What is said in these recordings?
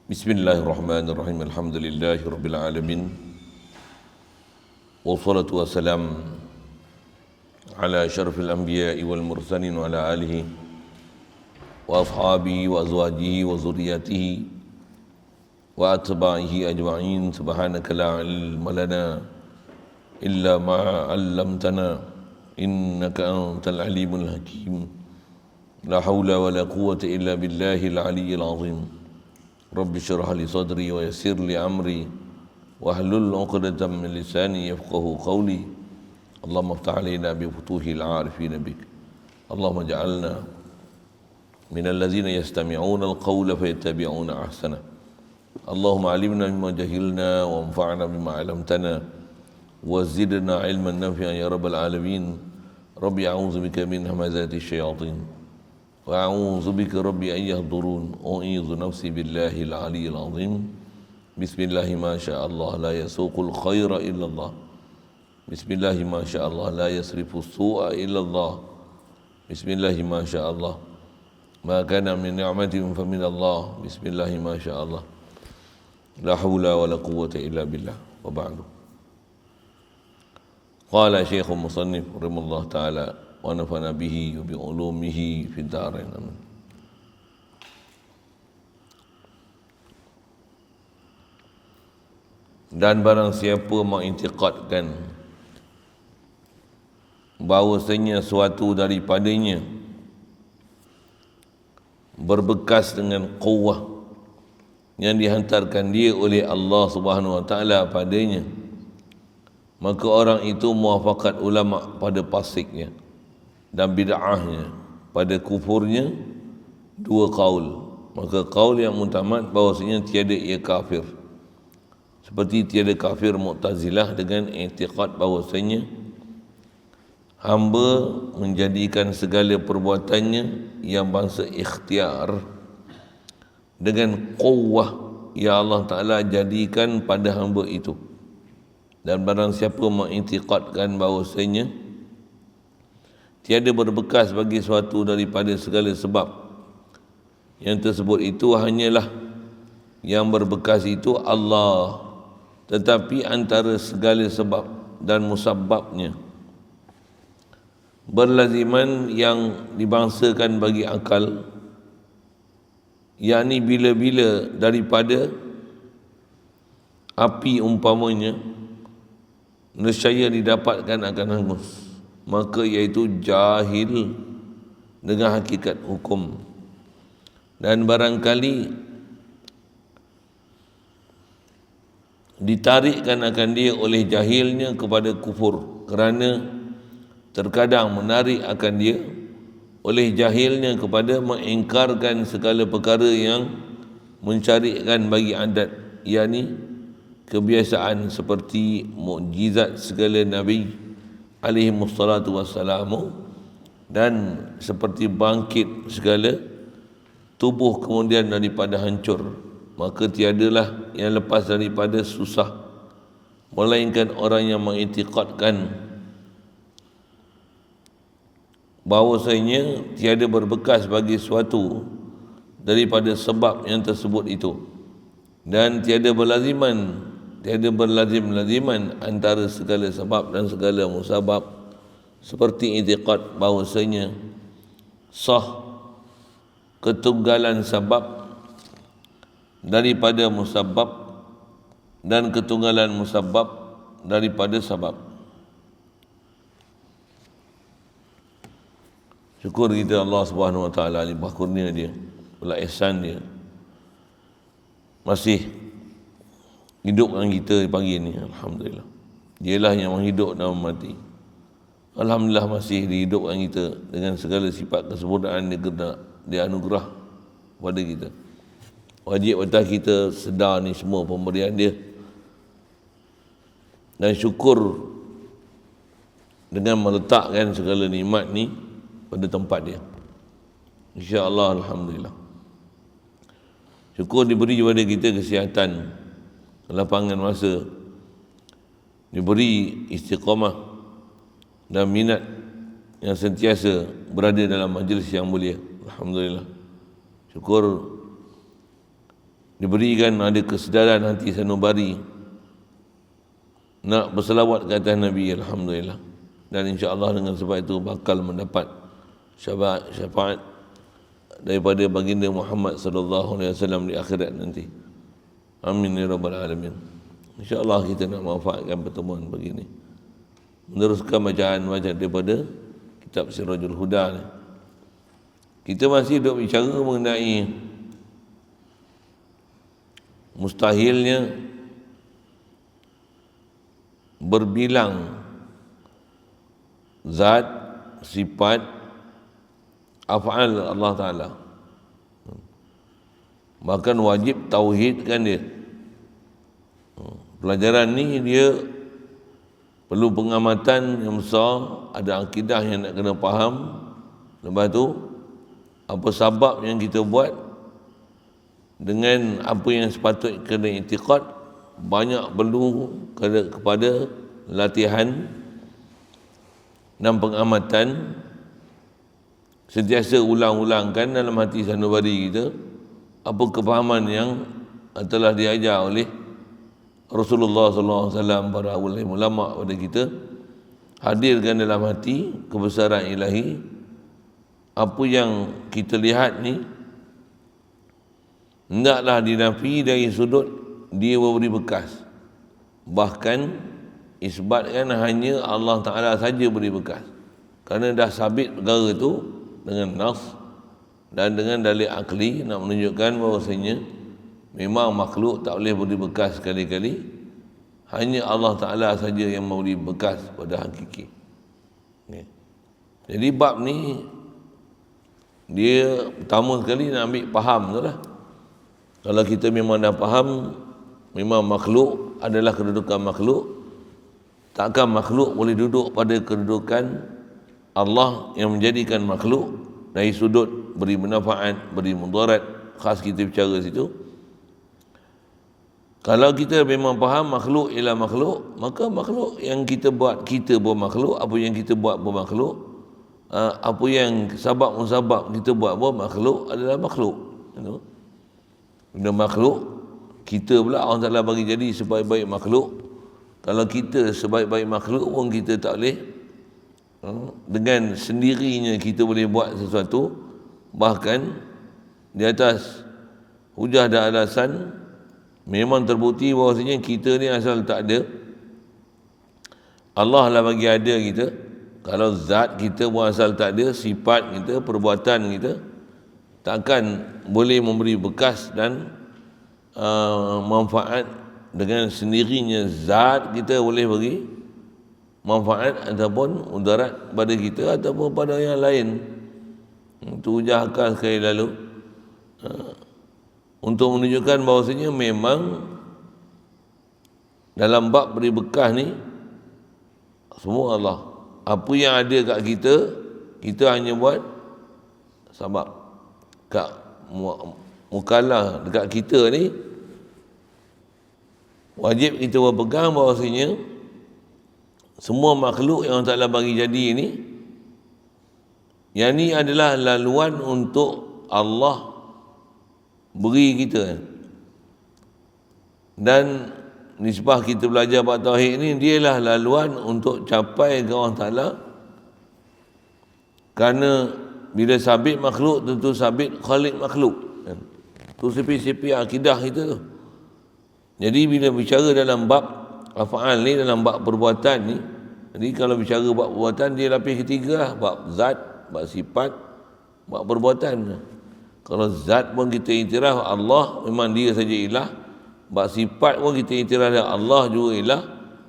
Bismillahirrahmanirrahim. Alhamdulillahi rabbil alamin. Wassalatu wassalam ala asyrafil anbiya'i wal mursalin wa ala alihi wa ashabihi wa azwajihi wa zurriyatihi wa atba'ihi ajma'in. Subhanaka la ilma lana illa ma 'allamtana innaka antal alimul hakim. La haula wa la quwwata illa billahil aliyyil azim. Rabbi syrah li sadri wa yassir li amri wahlul 'uqdatam min lisani yafqahu qawli. Allahumma iftah 'alaina bi futuhil 'arifin bik. Allahumma ij'alna minal ladzina yastami'una al-qawla fayattabi'una ahsana. Allahumma 'allimna mimma jahilna wa anfa'na bima 'allamtana wa zidna 'ilman nafi'an ya rabbal alamin. Rabbi a'udzu bika min hamazati syayatin wa a'udzu bika rabbi an yahdurun. U'idzu nafsi billahil aliyyil azim. Bismillahi ma sya'allah la yasuqul khaira illallah. Bismillahi ma sya'allah la yasrifu su'a illallah. Bismillahi ma sya'allah ma kana min ni'matin fa min Allah. Bismillahi ma sya'allah la haula wa la quwwata illa billah. Wa ba'du. Qala Syekhul Musannif rahimahullah ta'ala wa nafa'ana bihi wa bi ulumihi fid dharain. Amin. Dan barang siapa mengiktikadkan bahawasanya suatu daripadanya berbekas dengan quwwah yang dihantarkan dia oleh Allah Subhanahu wa taala padanya, maka orang itu muafakat ulama pada pasiknya dan bid'ahnya, pada kufurnya dua qaul. Maka qaul yang mutamad bahawasanya tiada ia kafir, seperti tiada kafir Mu'tazilah dengan i'tiqad bahawasanya hamba menjadikan segala perbuatannya yang bangsa ikhtiar dengan quwwah yang Allah Ta'ala jadikan pada hamba itu. Dan barang siapa mengiktikadkan bahawasanya tiada berbekas bagi suatu daripada segala sebab, yang tersebut itu hanyalah yang berbekas itu Allah, tetapi antara segala sebab dan musabbabnya berlaziman yang dibangsakan bagi akal, yakni bila-bila daripada api umpamanya nescaya didapatkan akan hangus, maka iaitu jahil dengan hakikat hukum. Dan barangkali ditarikkan akan dia oleh jahilnya kepada kufur, kerana terkadang menarik akan dia oleh jahilnya kepada mengingkarkan segala perkara yang mencarikan bagi adat, yakni kebiasaan seperti mukjizat segala nabi alaihi wassalatu wassalamu, dan seperti bangkit segala tubuh kemudian daripada hancur. Maka tiadalah yang lepas daripada susah, melainkan orang yang mengiktikadkan bahawasanya tiada berbekas bagi suatu daripada sebab yang tersebut itu, dan tiada berlazim-laziman antara segala sebab dan segala musabab, seperti i'tiqad bahawasanya sah ketunggalan sebab daripada musabab dan ketunggalan musabab daripada sebab. Syukur kita Allah Subhanahu wa taala limpah kurnia dia, pula ihsan dia, masih hidupkan kita pagi ni. Alhamdulillah, dialah yang menghidup dan memati. Alhamdulillah masih dihidupkan kita dengan segala sifat kesempurnaan dia anugerah kepada kita. Wajib atas kita sedar ni semua pemberian dia, dan syukur dengan meletakkan segala nikmat ni pada tempat dia. InsyaAllah, alhamdulillah. Syukur diberi kepada kita kesihatan, lapangan masa, diberi istiqamah dan minat yang sentiasa berada dalam majlis yang mulia. Alhamdulillah. Syukur diberikan ada kesedaran hati sanubari nak berselawat ke atas Nabi, alhamdulillah. Dan insya-Allah dengan sebab itu bakal mendapat syafaat daripada baginda Muhammad sallallahu alaihi wasallam di akhirat nanti. Amin ya rabbal alamin. Insya-Allah kita nak manfaatkan pertemuan begini. Meneruskan bacaan daripada kitab Sirajul Huda ni. Kita masih duk bicara mengenai mustahilnya berbilang zat, sifat, af'al Allah Ta'ala. Bahkan wajib tauhidkan dia. Pelajaran ni dia perlu pengamatan yang besar, ada akidah yang nak kena faham. Lepas tu apa sebab yang kita buat dengan apa yang sepatutnya kena i'tiqad, banyak perlu kepada latihan dan pengamatan, sentiasa ulang-ulangkan dalam hati sanubari kita apa kefahaman yang telah diajar oleh Rasulullah SAW, para ulama pada kita. Hadirkan dalam hati kebesaran ilahi. Apa yang kita lihat ni hendaklah dinafi dari sudut dia memberi bekas. Bahkan isbatkan hanya Allah Ta'ala saja beri bekas. Kerana dah sabit perkara itu dengan nas dan dengan dalil akli nak menunjukkan bahawasanya memang makhluk tak boleh beri bekas sekali-kali. Hanya Allah Ta'ala saja yang memberi bekas pada hakiki. Jadi bab ni dia pertama sekali nak ambil faham tu lah. Kalau kita memang dah faham memang makhluk adalah kedudukan makhluk, takkan makhluk boleh duduk pada kedudukan Allah yang menjadikan makhluk dari sudut beri manfaat, beri mudarat. Khas kita bicara situ. Kalau kita memang faham makhluk ialah makhluk, maka makhluk yang kita buat makhluk, apa yang kita buat makhluk, apa yang sabab kita buat makhluk adalah makhluk. Benda makhluk, kita pula Allah Ta'ala bagi jadi sebaik-baik makhluk. Kalau kita sebaik-baik makhluk pun kita tak boleh, dengan sendirinya kita boleh buat sesuatu. Bahkan di atas hujah dan alasan memang terbukti bahawasanya kita ni asal tak ada, Allah lah bagi ada kita. Kalau zat kita pun asal tak ada, sifat kita, perbuatan kita takkan boleh memberi bekas dan manfaat. Dengan sendirinya zat kita boleh beri manfaat ataupun mudarat pada kita ataupun pada yang lain. Itu hujah akal sekali lalu, untuk menunjukkan bahawasanya memang dalam bab beri bekas ni semua Allah. Apa yang ada kat kita, kita hanya buat sebab. Kat mukalah dekat kita ni wajib kita berpegang bahawasanya semua makhluk yang Allah Ta'ala bagi jadi ni, yang ni adalah laluan untuk Allah beri kita. Dan nisbah kita belajar bab tauhid ni, dialah laluan untuk capai ke Allah Ta'ala. Kerana bila sabit makhluk, tentu sabit khalik makhluk. Itu sifat-sifat akidah kita tu. Jadi bila bicara dalam bab af'al ni, dalam bab perbuatan ni, jadi kalau bicara bab perbuatan, dia lapis ketiga lah. Bab zat, bab sifat, bab perbuatan. Kalau zat pun kita iktiraf Allah memang dia saja ilah. Bab sifat pun kita iktiraf Allah juga ilah.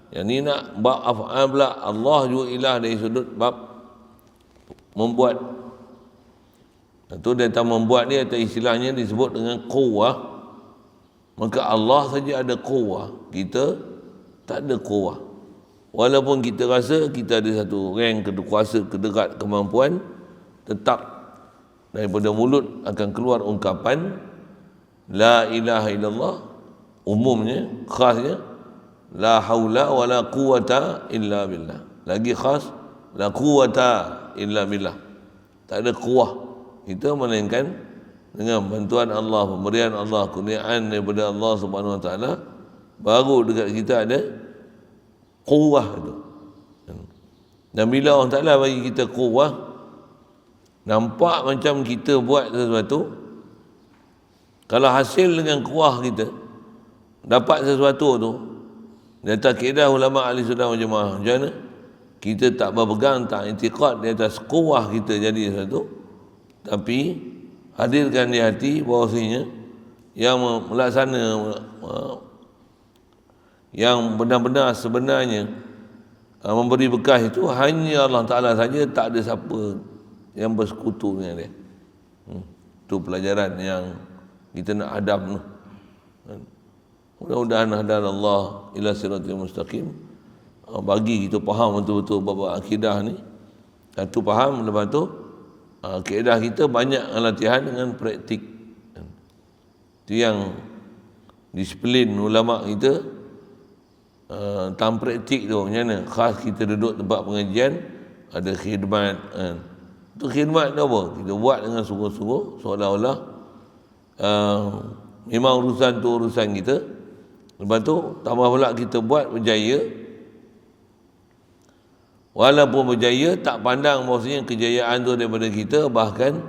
Yang ni nak bab af'al pula, Allah juga ilah dari sudut bab membuat. Itu datang membuat ni atau istilahnya disebut dengan quwwah. Maka Allah saja ada quwwah, kita tak ada quwwah. Walaupun kita rasa kita ada satu rank kuasa, kedekat kemampuan, tetap daripada mulut akan keluar ungkapan la ilaha illallah, umumnya, khasnya la haula wala quwata illa billah. Lagi khas la quwata illa billah. Tak ada kuwah kita melainkan dengan bantuan Allah, pemberian Allah, kurniaan daripada Allah Subhanahu Wa Taala, baru dekat kita ada quwwah itu. Dan bila Allah Taala bagi kita quwwah, nampak macam kita buat sesuatu, kalau hasil dengan kuah kita dapat sesuatu tu, di atas kaedah ulama ahli sunnah wal jamaah, macam mana? Kita tak berpegang, tak i'tiqad di atas kuah kita jadi sesuatu, tapi hadirkan di hati bahawasanya yang melaksana, yang benar-benar sebenarnya memberi berkah itu hanya Allah Ta'ala saja, tak ada siapa yang bersekutu dengan dia. Itu pelajaran yang kita nak hadap tu. Mudah-mudahan hadana Allah ila siratil mustaqim, bagi kita faham betul-betul bab akidah ni. Satu faham, lepas tu kaedah kita banyak latihan dengan praktik. Itu yang disiplin ulama kita tentang praktik tu. Macam mana? Khas kita duduk tempat pengajian, ada khidmat. Itu khidmat tu apa? Kita buat dengan sungguh-sungguh, seolah-olah memang urusan tu urusan kita. Lepas tu tambah pula kita buat berjaya. Walaupun berjaya, tak pandang bahawasanya kejayaan tu daripada kita, bahkan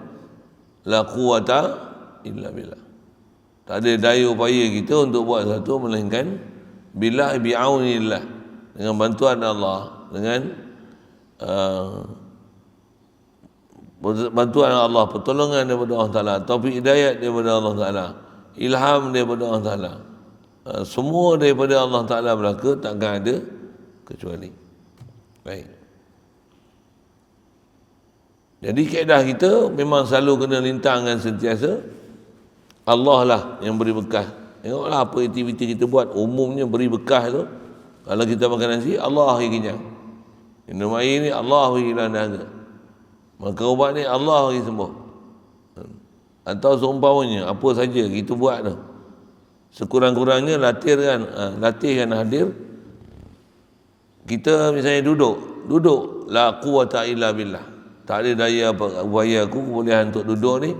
la quwata illa billah. Tak ada daya upaya kita untuk buat satu melainkan billah bi'aunillah, dengan bantuan Allah, dengan bantuan Allah, pertolongan daripada Allah Ta'ala, taufik hidayat daripada Allah Ta'ala, ilham daripada Allah Ta'ala. Semua daripada Allah Ta'ala belaka, takkan ada kecuali. Baik. Jadi kaedah kita memang selalu kena lintangkan sentiasa Allah lah yang beri berkah. Tengoklah apa aktiviti kita buat, umumnya beri berkah tu. Kalau kita makan nasi, Allah bagi kenyang. Minum air ni, Allah bagi hilang dahaga. Maka ubat ni, Allah bagi sembuh. Atau seumpamanya, apa saja kita buat tu, sekurang-kurangnya latihkan hadir. Kita misalnya duduk la quwata illa billah, tak ada daya upaya aku, kebolehan untuk duduk ni,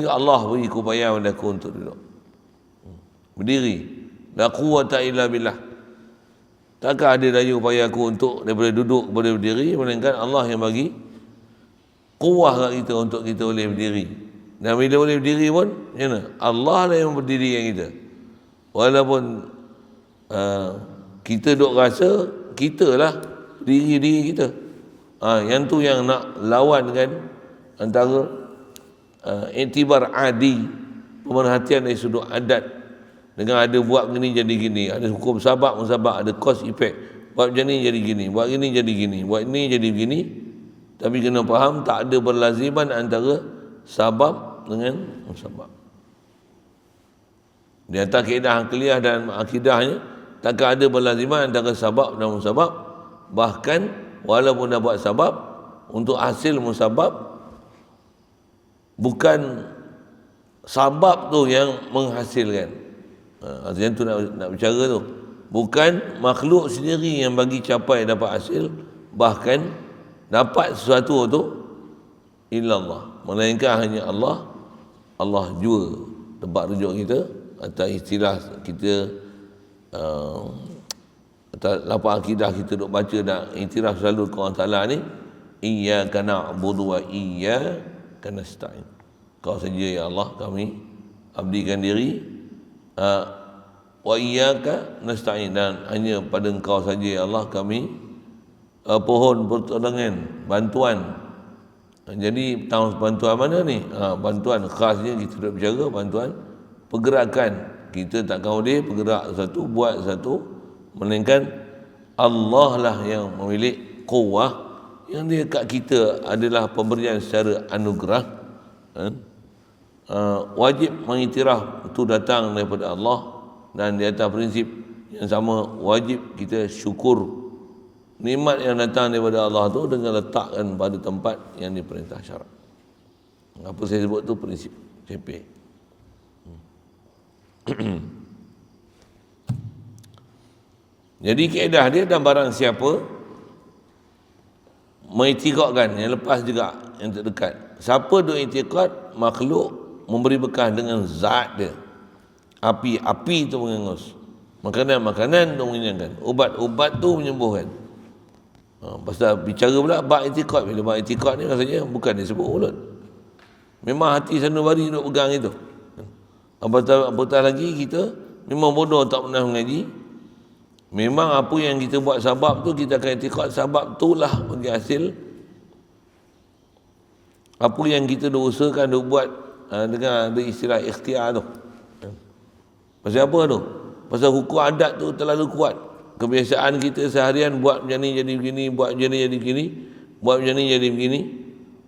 Allah beri upaya pada aku untuk duduk. Berdiri, la quwata illa billah, takkan ada daya upaya aku untuk daripada duduk kepada berdiri, melainkan Allah yang bagi kuah kat kita untuk kita boleh berdiri. Dan bila boleh berdiri pun, macam mana? Allah lah yang berdirikan kita. Walaupun kita duk rasa kita lah diri kita. Yang tu yang nak lawan kan antara iktibar adi, pemerhatian dari sudut adat, dengan ada buat gini jadi gini, ada hukum sabab musabab, ada cause effect, buat macam ni jadi gini, buat gini jadi gini, buat ini jadi begini. Tapi kena faham tak ada berlaziman antara sabab dengan musabab. Di atas kaedah akliyah dan akidahnya, takkan ada berlaziman antara sabab dan musabab. Bahkan walaupun dah buat sabab, untuk hasil musabab, bukan sabab tu yang menghasilkan. Artinya tu nak bicara tu, bukan makhluk sendiri yang bagi capai dapat hasil, bahkan dapat sesuatu tu illallah, melainkan hanya Allah. Allah jua tempat rujuk kita. Atas istilah kita, atas lapang akidah kita duk baca dan iktiraf selalu ke Allah Ta'ala ni, iyyaka na'budu wa iyyaka nasta'in. Kau saja ya Allah kami abdikan diri, wa iyyaka nasta'in, dan hanya pada Engkau saja ya Allah kami pohon pertolongan, bantuan. Jadi bantuan mana ni? Bantuan khasnya kita nak berbicara bantuan pergerakan. Kita takkan boleh bergerak satu, buat satu, melainkan Allah lah yang memiliki kuwah, yang dia kat kita adalah pemberian secara anugerah. Wajib mengiktiraf itu datang daripada Allah, dan di atas prinsip yang sama wajib kita syukur nikmat yang datang daripada Allah tu dengan letakkan pada tempat yang diperintah syarak. Apa saya sebut tu prinsip CP. Jadi kaedah dia, dan barang siapa mengiktikadkan, yang lepas juga yang terdekat. Siapa duk iktikad makhluk memberi bekah dengan zat dia. Api tu mengangus. Makanan tu mengenyangkan. Ubat tu menyembuhkan. Pasal bicara pula bab i'tiqad. Bila bab i'tiqad ni rasanya bukan disebut mulut. Memang hati sanubari duk pegang itu. Apatah lagi kita memang bodoh tak pernah mengaji. Memang apa yang kita buat sabab tu kita akan i'tiqad sabab itulah bagi hasil. Apa yang kita usahakan buat dengan ada istilah ikhtiar tu. Pasal apa tu? Pasal hukum adat tu terlalu kuat. Kebiasaan kita seharian buat macam ni jadi begini, buat macam ni jadi begini, buat macam ni jadi begini.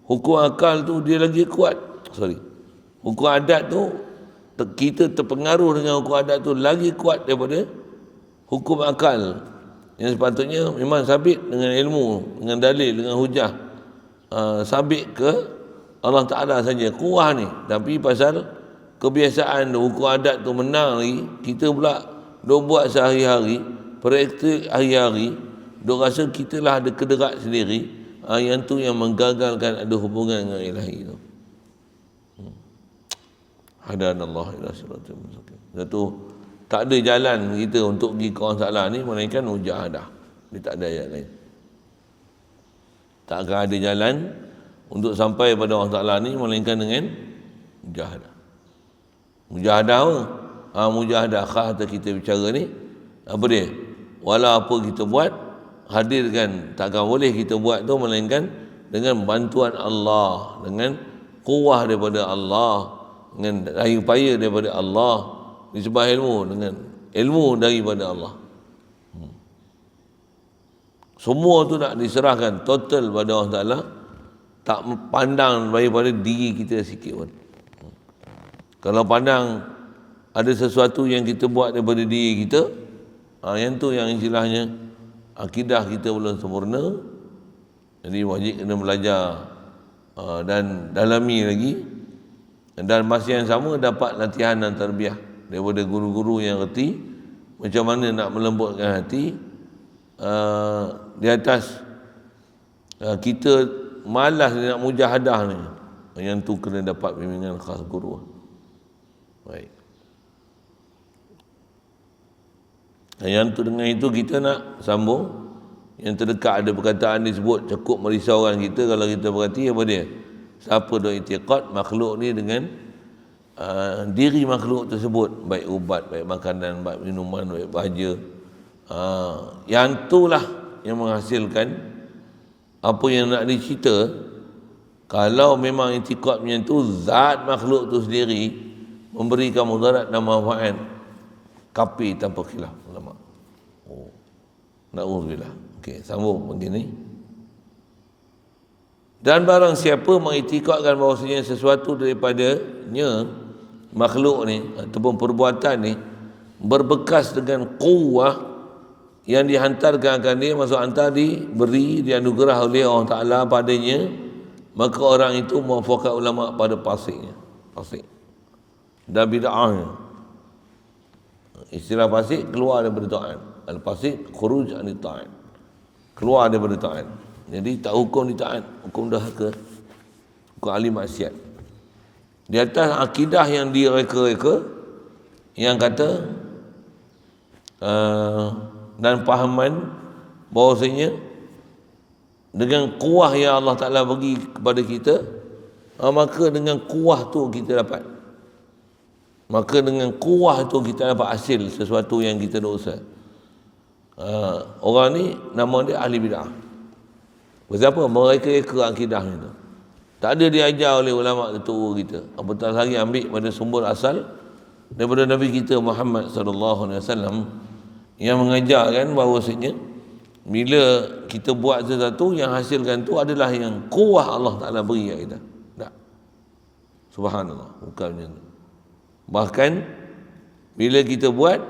Hukum akal tu dia lagi kuat. Hukum adat tu kita terpengaruh dengan hukum adat tu lagi kuat daripada hukum akal. Yang sepatutnya memang sabit dengan ilmu, dengan dalil, dengan hujah. Sabit ke Allah Ta'ala saja kuah ni. Tapi pasal kebiasaan hukum adat tu menang lagi, kita pula duk buat sehari-hari, praktik hari-hari, duk rasa kita lah ada kederat sendiri. Yang tu yang menggagalkan ada hubungan dengan ilahi tu. Hadanallah ila siratal mustaqim. Satu, tak ada jalan kita untuk pergi ke orang Ta'ala ni melainkan mujahadah. Dia tak ada ayat lain. Tak akan ada jalan untuk sampai pada Allah Ta'ala ni melainkan dengan mujahadah. Mujahadah apa? Mujahadah khas kita bicara ni apa dia? Walau apa kita buat, hadirkan, takkan boleh kita buat tu melainkan dengan bantuan Allah, dengan kuah daripada Allah, dengan daya upaya daripada Allah, disebab ilmu, dengan ilmu daripada Allah. Semua tu nak diserahkan total pada Allah Ta'ala, tak pandang daripada diri kita sikit pun. Kalau pandang ada sesuatu yang kita buat daripada diri kita, yang tu yang istilahnya akidah kita belum sempurna. Jadi wajib kena belajar dan dalami lagi. Dan masa yang sama dapat latihan dan tarbiyah daripada guru-guru yang reti macam mana nak melembutkan hati di atas kita malas nak mujahadah ni. Yang tu kena dapat bimbingan khas guru. Baik. Yang tu dengan itu kita nak sambung. Yang terdekat ada perkataan disebut cukup merisaukan kita kalau kita perhati apa dia? Siapa duk i'tiqad makhluk ni dengan diri makhluk tersebut, baik ubat, baik makanan, baik minuman, baik bahagia. Yang itulah yang menghasilkan apa yang nak dicerita. Kalau memang i'tiqad macam tu, zat makhluk tu sendiri memberikan mudarat dan manfaat, kafir tanpa khilaf ulama. Na'udzubillah. Okey, sambung begini. Dan barang siapa mengiktikadkan bahawasanya sesuatu daripadanya makhluk ni ataupun perbuatan ni berbekas dengan kuah yang dihantarkan akan dia, maksud hantar diberi, dianugerah oleh Allah Ta'ala padanya, maka orang itu muafakat ulama pada pasiknya. Pasik dan bid'ahnya. Istilah pasik keluar daripada ta'at. Al-pasik khuruj anit ta'at, keluar daripada ta'at. Jadi tak hukum di taat, hukum dahaka, hukum ahli maksiat. Di atas akidah yang direka-reka, yang kata dan pahaman bahawasanya dengan kuah yang Allah Ta'ala bagi kepada kita, maka dengan kuah tu kita dapat. Maka dengan kuah tu kita dapat hasil sesuatu yang kita dosa. Orang ni nama dia ahli bid'ah. Sebab apa? Mereka akidah itu. Tak ada diajar oleh ulama ketua kita. Apatah lagi ambil pada sumber asal daripada Nabi kita Muhammad sallallahu alaihi wasallam yang mengajarkan bahawasanya bila kita buat sesuatu yang hasilkan tu adalah yang kuah Allah Ta'ala beri kat kita. Tak. Subhanallah. Bukan macam tu. Bahkan bila kita buat,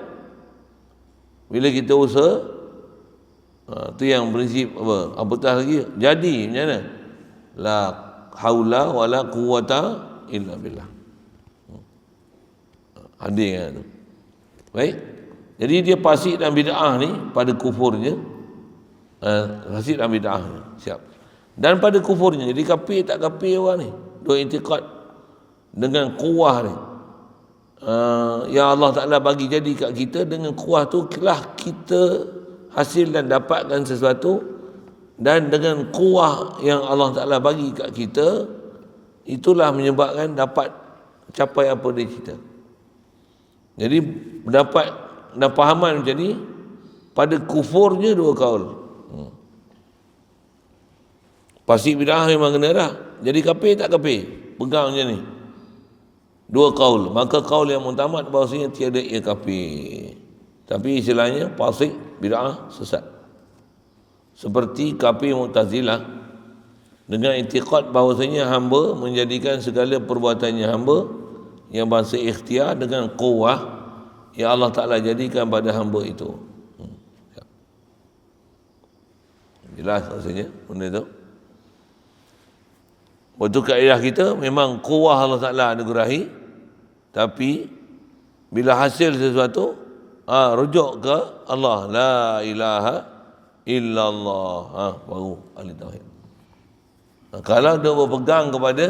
bila kita usaha, tu yang prinsip apa? Apatah lagi jadi macam mana? La haula wala quwata illa billah. Hadir kan tu. Baik. Jadi dia fasik dan bid'ah ni pada kufurnya. Fasik dan bid'ah ni. Siap. Dan pada kufurnya. Jadi kafir tak kafir orang ni. Dua i'tiqad. dengan kuah ni, yang Allah Ta'ala bagi jadi kat kita, dengan kuah tu lah kita hasil dan dapatkan sesuatu. Dan dengan kuah yang Allah Ta'ala bagi kat kita, itulah menyebabkan dapat capai apa dia cita. Jadi dapat dan pahaman macam ni, pada kufurnya dua kaul. Pasti bid'ah memang kena dah. Jadi kafir tak kafir? Pegang macam ni. Dua kaul. Maka kaul yang mutamat bahawasanya tiada ia kafir. Tapi istilahnya fasik, bid'ah, sesat. Seperti kafir Mu'tazilah dengan i'tiqad bahawasanya hamba menjadikan segala perbuatannya hamba yang bahasa ikhtiar dengan quwwah yang Allah Ta'ala jadikan pada hamba itu. Jelas maksudnya benda tu. Waktu kaedah kita memang quwwah Allah Ta'ala anugerahi, tapi bila hasil sesuatu, rujuk ke Allah, la ilaha illallah, baru ahli tauhid. Kalau dia berpegang kepada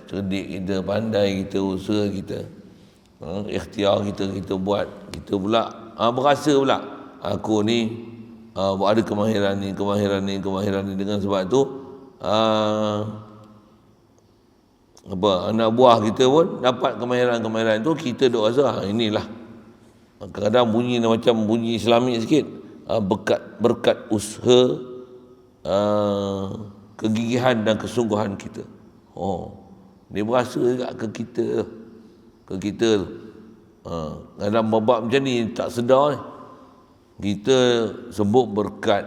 cerdik kita, pandai kita, usaha kita, ikhtiar kita buat, kita pula berasa pula aku ni ada kemahiran ni, dengan sebab tu anak buah kita pun dapat kemahiran tu, kita duk rasa inilah. Kadang-kadang bunyi macam bunyi Islamik sikit, berkat usaha, kegigihan dan kesungguhan kita. Dia berasa juga ke kita tu. Kadang babak macam ni tak sedar ni. Kita sebut berkat,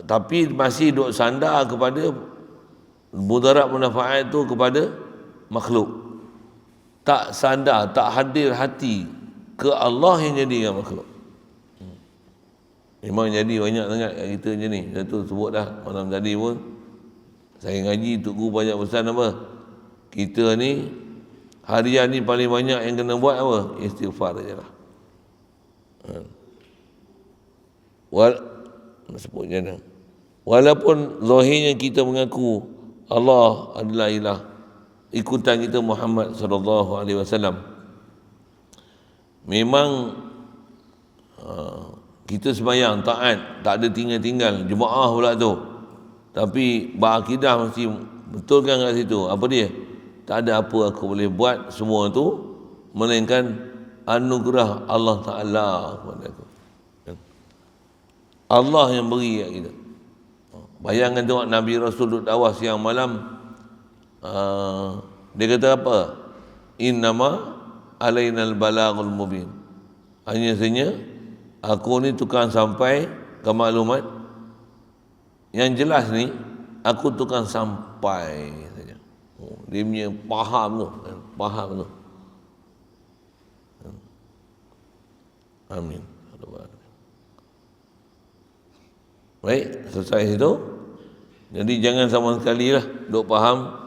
tapi masih duk sandar kepada mudarat manfaat tu kepada makhluk. Tak sandar, tak hadir hati ke Allah yang jadikan makhluk. Memang jadi banyak sangat kat kita macam ni. Satu sebut dah malam tadi pun, saya ngaji Tok Guru banyak pesan apa? Kita ni harian ni paling banyak yang kena buat apa? Istighfar je lah. Sebut je dah. Walaupun zahirnya kita mengaku Allah adalah ilah, ikutan kita Muhammad sallallahu alaihi wasallam, memang kita sembahyang taat, tak ada tinggal-tinggal, jemaah pula tu, tapi berakidah mesti betulkan kat situ. Apa dia? Tak ada apa aku boleh buat semua tu melainkan anugerah Allah Ta'ala kepada aku. Allah yang beri kat kita. Bayangkan tengok Nabi Rasul duduk dakwah siang malam, dia kata apa? Innama alainal balagul mubin. Hanya saja aku ni tukang sampai ke maklumat yang jelas ni, aku tukang sampai saja. Dia punya faham tu. Amin. Baik, selesai itu. Jadi jangan sama sekali lah duk faham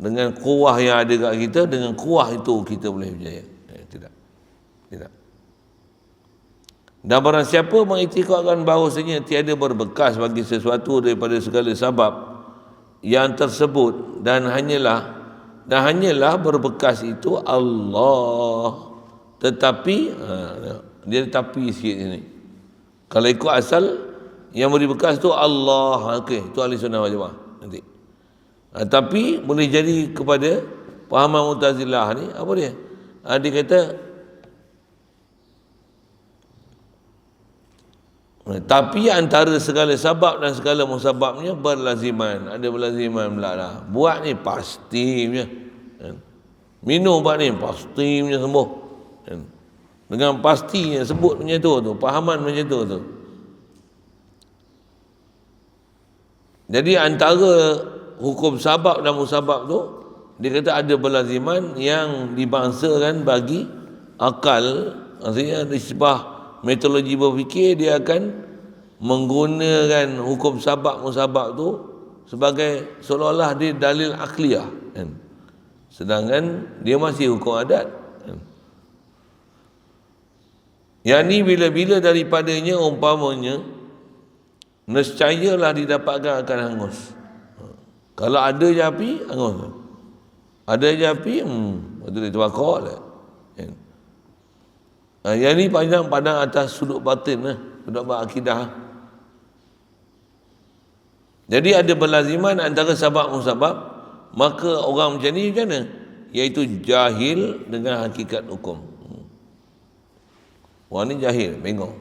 dengan kuah yang ada kat kita, dengan kuah itu kita boleh berjaya. Tidak. Dan barang siapa mengiktikadkan bahawasanya tiada berbekas bagi sesuatu daripada segala sebab yang tersebut, dan hanyalah berbekas itu Allah. Tetapi dia tapi sikit ini. Kalau ikut asal, yang beri bekas tu Allah. Okey, tu ahli sunnah wal jamaah nanti. Tapi boleh jadi kepada pahaman Mu'tazilah ni, apa dia? Dia kata tapi antara segala sebab dan segala musababnya berlaziman. Ada berlaziman pula dah. Buat ni pasti punya. Minum buat ni pasti punya sembuh. Dengan pastinya sebut macam tu, pahaman macam tu. Jadi antara hukum sabab dan musabab tu, dia kata ada berlaziman yang dibangsakan bagi akal. Maksudnya nisbah metodologi berfikir, dia akan menggunakan hukum sabab musabab tu sebagai seolah-olah dia dalil akliyah, kan? Sedangkan dia masih hukum adat, kan? Yang ni bila-bila daripadanya umpamanya nescayalah didapatkan akan hangus. Kalau ada je api, angus. Ada je api, itu dia terbakar lah. Kan? Yang ni pandang atas sudut batin lah, sudut akidah. Jadi ada berlaziman antara sabab musabab, maka orang macam ni macam mana? Iaitu jahil dengan hakikat hukum. Orang ni jahil, bengong.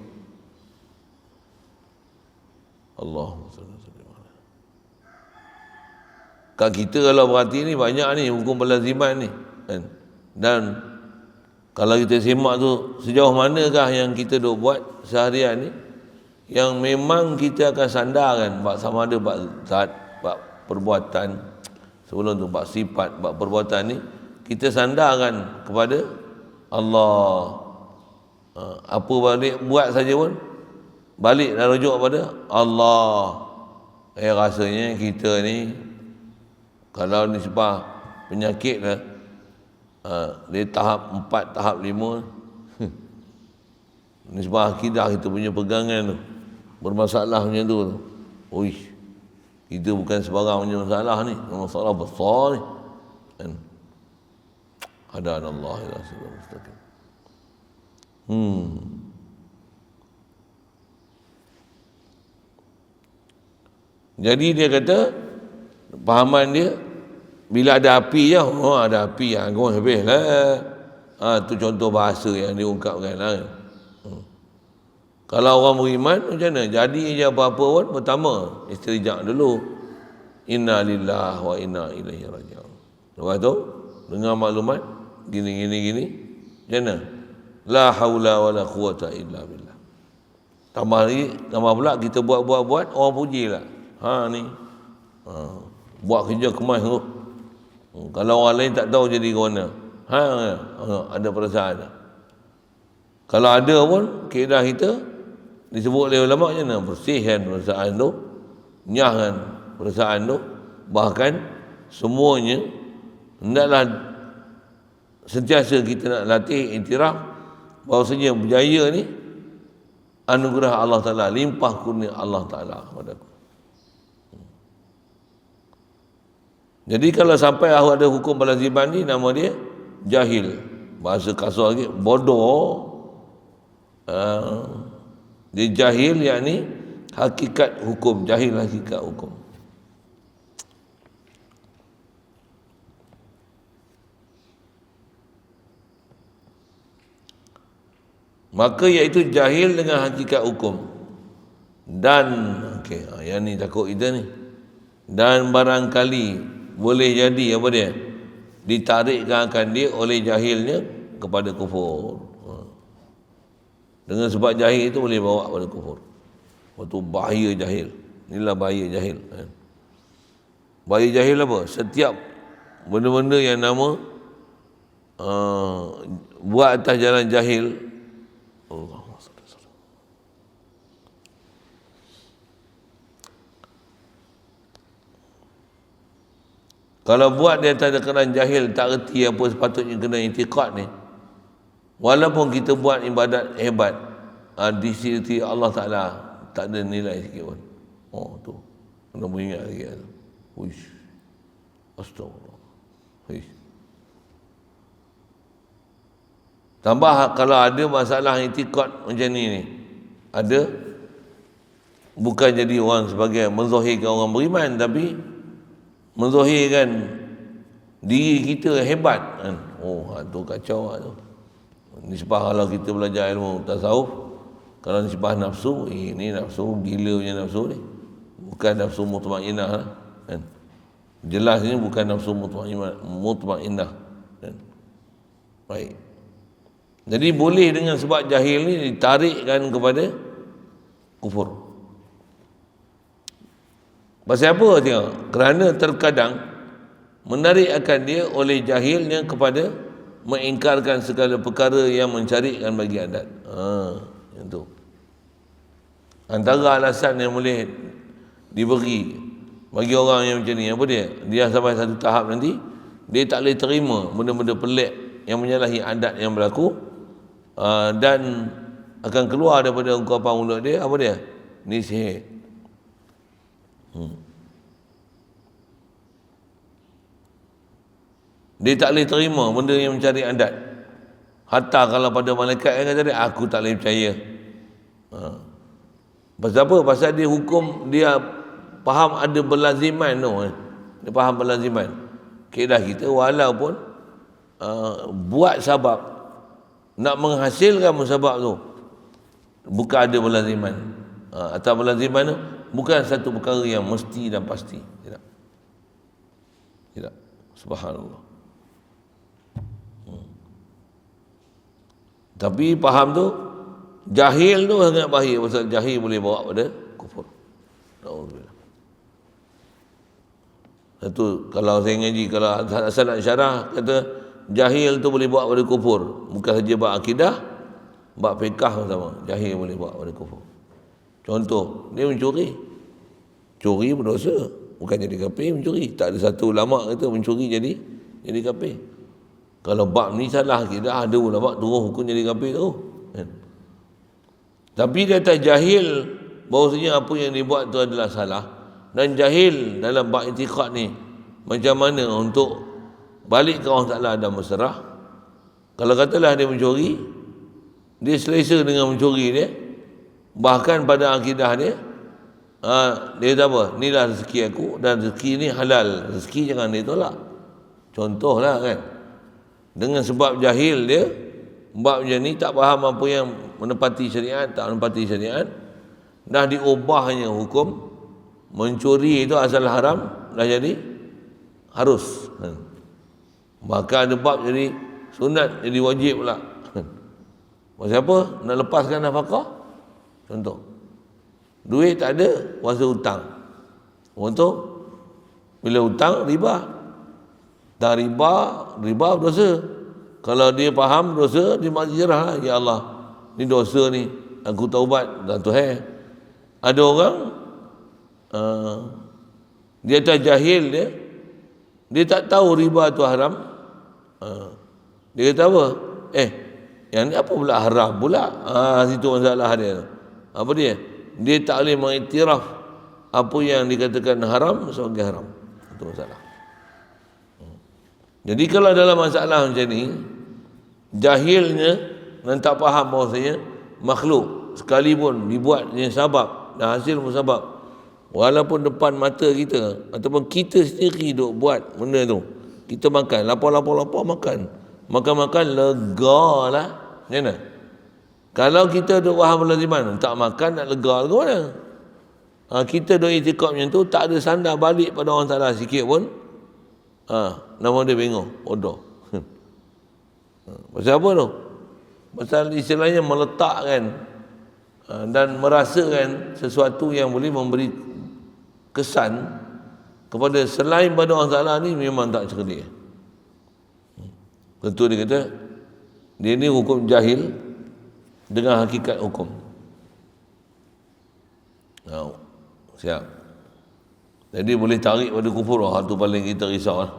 Allahumma salli alaihi wasallam. Kat kita kalau berhati ni banyak ni hukum berlaziman ni. Kan? Dan kalau kita semak tu sejauh manakah yang kita duk buat seharian ni yang memang kita akan sandarkan bab sama ada bab zat, bab perbuatan, sebelum tu bab sifat, bab perbuatan ni kita sandarkan kepada Allah. Apa balik buat saja pun balik dan rujuk kepada Allah. Rasanya kita ni kalau nisbah penyakit lah, dia tahap 4, tahap 5 nisbah akidah kita punya pegangan tu bermasalah macam tu. Uish, kita bukan sebarang punya masalah ni, masalah besar ni kan. Hadanallah ila siratal mustaqim. Jadi dia kata pahaman dia bila ada api je, ada api, kau habis lah. Tu contoh bahasa yang diungkapkan lah. Kalau orang beriman macam mana? Jadi je apa-apa pun, pertama istirja' dulu. Inna lillahi wa inna ilaihi raji'un. Lepas tu dengar maklumat gini. Macam mana? La haula wa la quwata illa billah. Tambah pula kita buat orang pujilah. Ni. Buat kerja kemas tu. Kalau orang lain tak tahu jadi corona. Ada perasaan. Kalau ada pun kaedah kita disebut oleh ulama macam mana? Bersihkan perasaan tu, nyahkan perasaan tu, bahkan semuanya hendaklah sentiasa kita nak latih iktiraf bahawasanya berjaya ni anugerah Allah Ta'ala, limpah kurnia Allah Ta'ala kepada aku. Jadi kalau sampai ada hukum berlaziman ni, nama dia jahil. Bahasa kasar lagi, bodoh. Dia jahil, yakni hakikat hukum, jahil hakikat hukum. Maka iaitu jahil dengan hakikat hukum. Dan yang ni takut kita ni. Dan barangkali boleh jadi apa dia? Ditarikkan akan dia oleh jahilnya kepada kufur. Dengan sebab jahil itu boleh bawa kepada kufur. Waktu bahaya jahil. Inilah bahaya jahil. Bahaya jahil apa? Setiap benda-benda yang nama buat atas jalan jahil. Kalau buat dia tak ada keadaan jahil, tak erti apa sepatutnya kena i'tiqad ni. Walaupun kita buat ibadat hebat, di sisi Allah Ta'ala tak ada nilai sikit pun. Tu. Kena beringat lagi. Uish. Astagfirullah. Uish. Tambah kalau ada masalah i'tiqad macam ni. Ada. Bukan jadi orang sebagai menzahirkan orang beriman, tapi menzahirkan diri kita hebat kan. Tu kacau tu. Nisbah kalau kita belajar ilmu tasawuf, kalau nisbah nafsu, ini nafsu gila punya nafsu ni. Bukan nafsu mutmainnah kan. Jelas ini bukan nafsu mutmainnah kan. Baik. Jadi boleh dengan sebab jahil ni ditarikkan kepada kufur. Pasal apa tengok? Kerana terkadang menarik akan dia oleh jahilnya kepada mengingkarkan segala perkara yang mencarikan bagi adat. Yang tu. Antara alasan yang boleh diberi bagi orang yang macam ni, apa dia? Dia sampai satu tahap nanti, dia tak boleh terima benda-benda pelik yang menyalahi adat yang berlaku, dan akan keluar daripada ungkapan mulut dia, apa dia? Ni sihir. Dia tak boleh terima benda yang mencari adat. Hatta kalau pada malaikat yang kata dia, aku tak boleh percaya. Pasal apa? Pasal dia hukum, dia faham ada berlaziman tu. Dia faham berlaziman. Kaedah kita walaupun buat sabab, nak menghasilkan musabab tu, bukan ada berlaziman. Atau berlaziman tu bukan satu perkara yang mesti dan pasti. Tidak. Tidak. Subhanallah. Tapi faham tu, jahil tu sangat bahaya. Pasal jahil boleh bawa pada kufur. Alhamdulillah. Satu, kalau saya ngaji, kalau asal nak syarah, kata jahil tu boleh bawa pada kufur. Bukan saja bab akidah, bab fiqah sama. Jahil boleh bawa pada kufur. Contoh, dia mencuri. Curi berdosa. Bukan jadi kafir, mencuri. Tak ada satu ulama kata mencuri jadi kafir. Kalau bab ni salah akidah, ada ulama turun hukum jadi kafir tu. Kan? Tapi dia tak jahil bahawasanya apa yang dibuat tu adalah salah. Dan jahil dalam bab i'tiqad ni, macam mana untuk balik ke Allah Ta'ala dan berserah. Kalau katalah dia mencuri, dia selesa dengan mencuri dia, bahkan pada akidah dia, dia kata apa? Inilah rezeki aku dan rezeki ni halal. Rezeki jangan ditolak. Contohlah kan, dengan sebab jahil dia, bab macam ni, tak faham apa yang menepati syariat, tak menepati syariat, dah diubahnya hukum. Mencuri itu asal haram, dah jadi harus. Maka ada bab jadi sunat, jadi wajib pula. Pasal apa? Nak lepaskan nafkah. Contoh, duit tak ada, puasa hutang. Contoh, bila hutang, riba. Dan riba dosa. Kalau dia faham dosa, dia maksirah lah. Ya Allah, ni dosa ni, aku taubat dan Tuhan. Ada orang dia tak jahil, dia tak tahu riba tu haram. Dia kata apa? Yang ni apa pula haram pula? Situ masalah dia. Apa dia? Dia tak boleh mengiktiraf apa yang dikatakan haram sebagai haram. Itu masalah. Jadi kalau dalam masalah macam ni, jahilnya dan tak faham bahawasanya makhluk sekalipun dibuat yang sabab dan hasil musabab, walaupun depan mata kita ataupun kita sendiri duk buat benda tu, kita makan lapar makan, makan lega lah. Macam mana? Kalau kita duk faham belaziman, tak makan nak lega ke mana? Kita duk i'tiqad macam tu, tak ada sandar balik pada orang Ta'ala sikit pun, nama dia bingung, bodoh. Pasal apa tu? Pasal istilahnya meletakkan dan merasakan sesuatu yang boleh memberi kesan kepada selain pada Allah Ta'ala ni memang tak cerdik. Tentu dia kata, dia ni hukum jahil dengan hakikat hukum. Siap. Jadi boleh tarik pada kufur. Satu paling kita risau lah.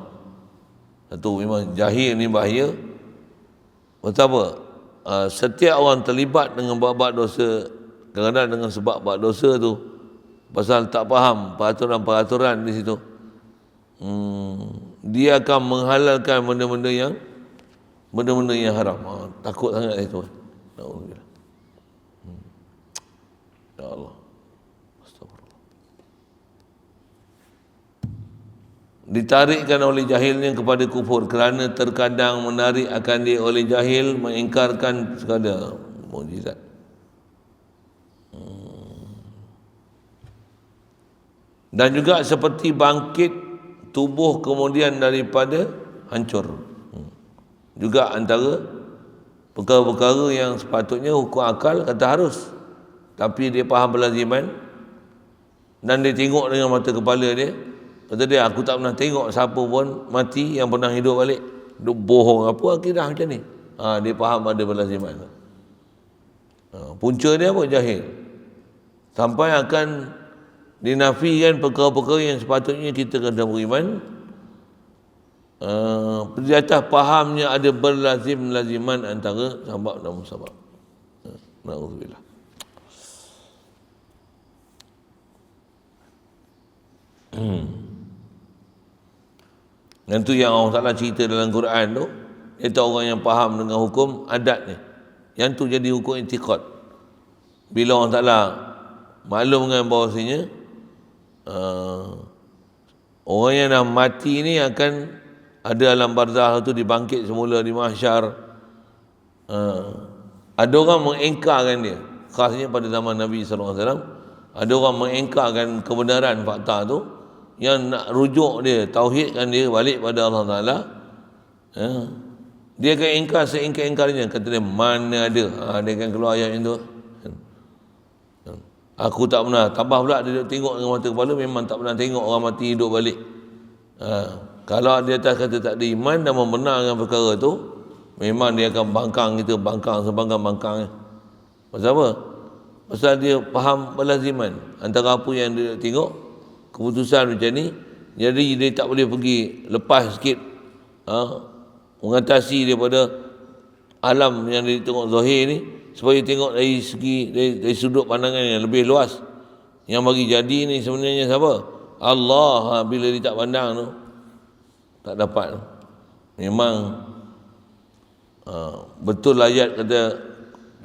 Satu, memang jahil ni bahaya. Pasal apa? Setiap orang terlibat dengan bab-bab dosa, kadang-kadang dengan sebab bab dosa tu, pasal tak faham peraturan-peraturan di situ, dia akan menghalalkan benda-benda yang haram. Takut sangat itu. Alhamdulillah. Ya Allah. Astagfirullah. Ditarikkan oleh jahilnya kepada kufur kerana terkadang menarik akan dia oleh jahil mengingkarkan segala mukjizat. Dan juga seperti bangkit tubuh kemudian daripada hancur. Juga antara perkara-perkara yang sepatutnya hukum akal kata harus, tapi dia faham berlaziman dan dia tengok dengan mata kepala dia. Kata dia, aku tak pernah tengok siapa pun mati yang pernah hidup balik. Duk bohong apa akidah macam ni. Dia faham ada berlaziman. Punca dia apa? Jahil. Sampai akan dinafikan perkara-perkara yang sepatutnya kita kena beriman. Di atas fahamnya ada berlazim-laziman antara sabab dan musabab. Na'udzubillah. Dan tu yang Allah Ta'ala cerita dalam Quran tu, iaitu orang yang faham dengan hukum adat ni. Yang tu jadi hukum i'tiqad. Bila Allah Ta'ala maklum dengan bahawasanya orang yang dah mati ni akan ada alam barzah tu, dibangkit semula di mahsyar. Ada orang mengingkarkan dia, khasnya pada zaman Nabi SAW. Ada orang mengingkarkan kebenaran fakta tu, yang nak rujuk dia, tauhidkan dia balik pada Allah Ta'ala. Dia akan ingkar seingkar-ingkarnya. Kata dia, mana ada. Dia akan keluar ayat yang tu. Aku tak pernah. Tambah pula dia tengok dengan mata kepala, memang tak pernah tengok orang mati hidup balik. Kalau dia atas kata tak ada iman dan membenarkan perkara tu, memang dia akan bangkang kita, bangkang sebangkang-bangkangnya. Pasal apa? Pasal dia faham pelaziman antara apa yang dia tengok, keputusan macam ni. Jadi dia tak boleh pergi lepas sikit, mengatasi daripada alam yang dia tengok zahir ni, supaya tengok dari segi, dari sudut pandangan yang lebih luas. Yang bagi jadi ni sebenarnya siapa? Allah. Bila dia tak pandang tu, tak dapat. Memang betul ayat kata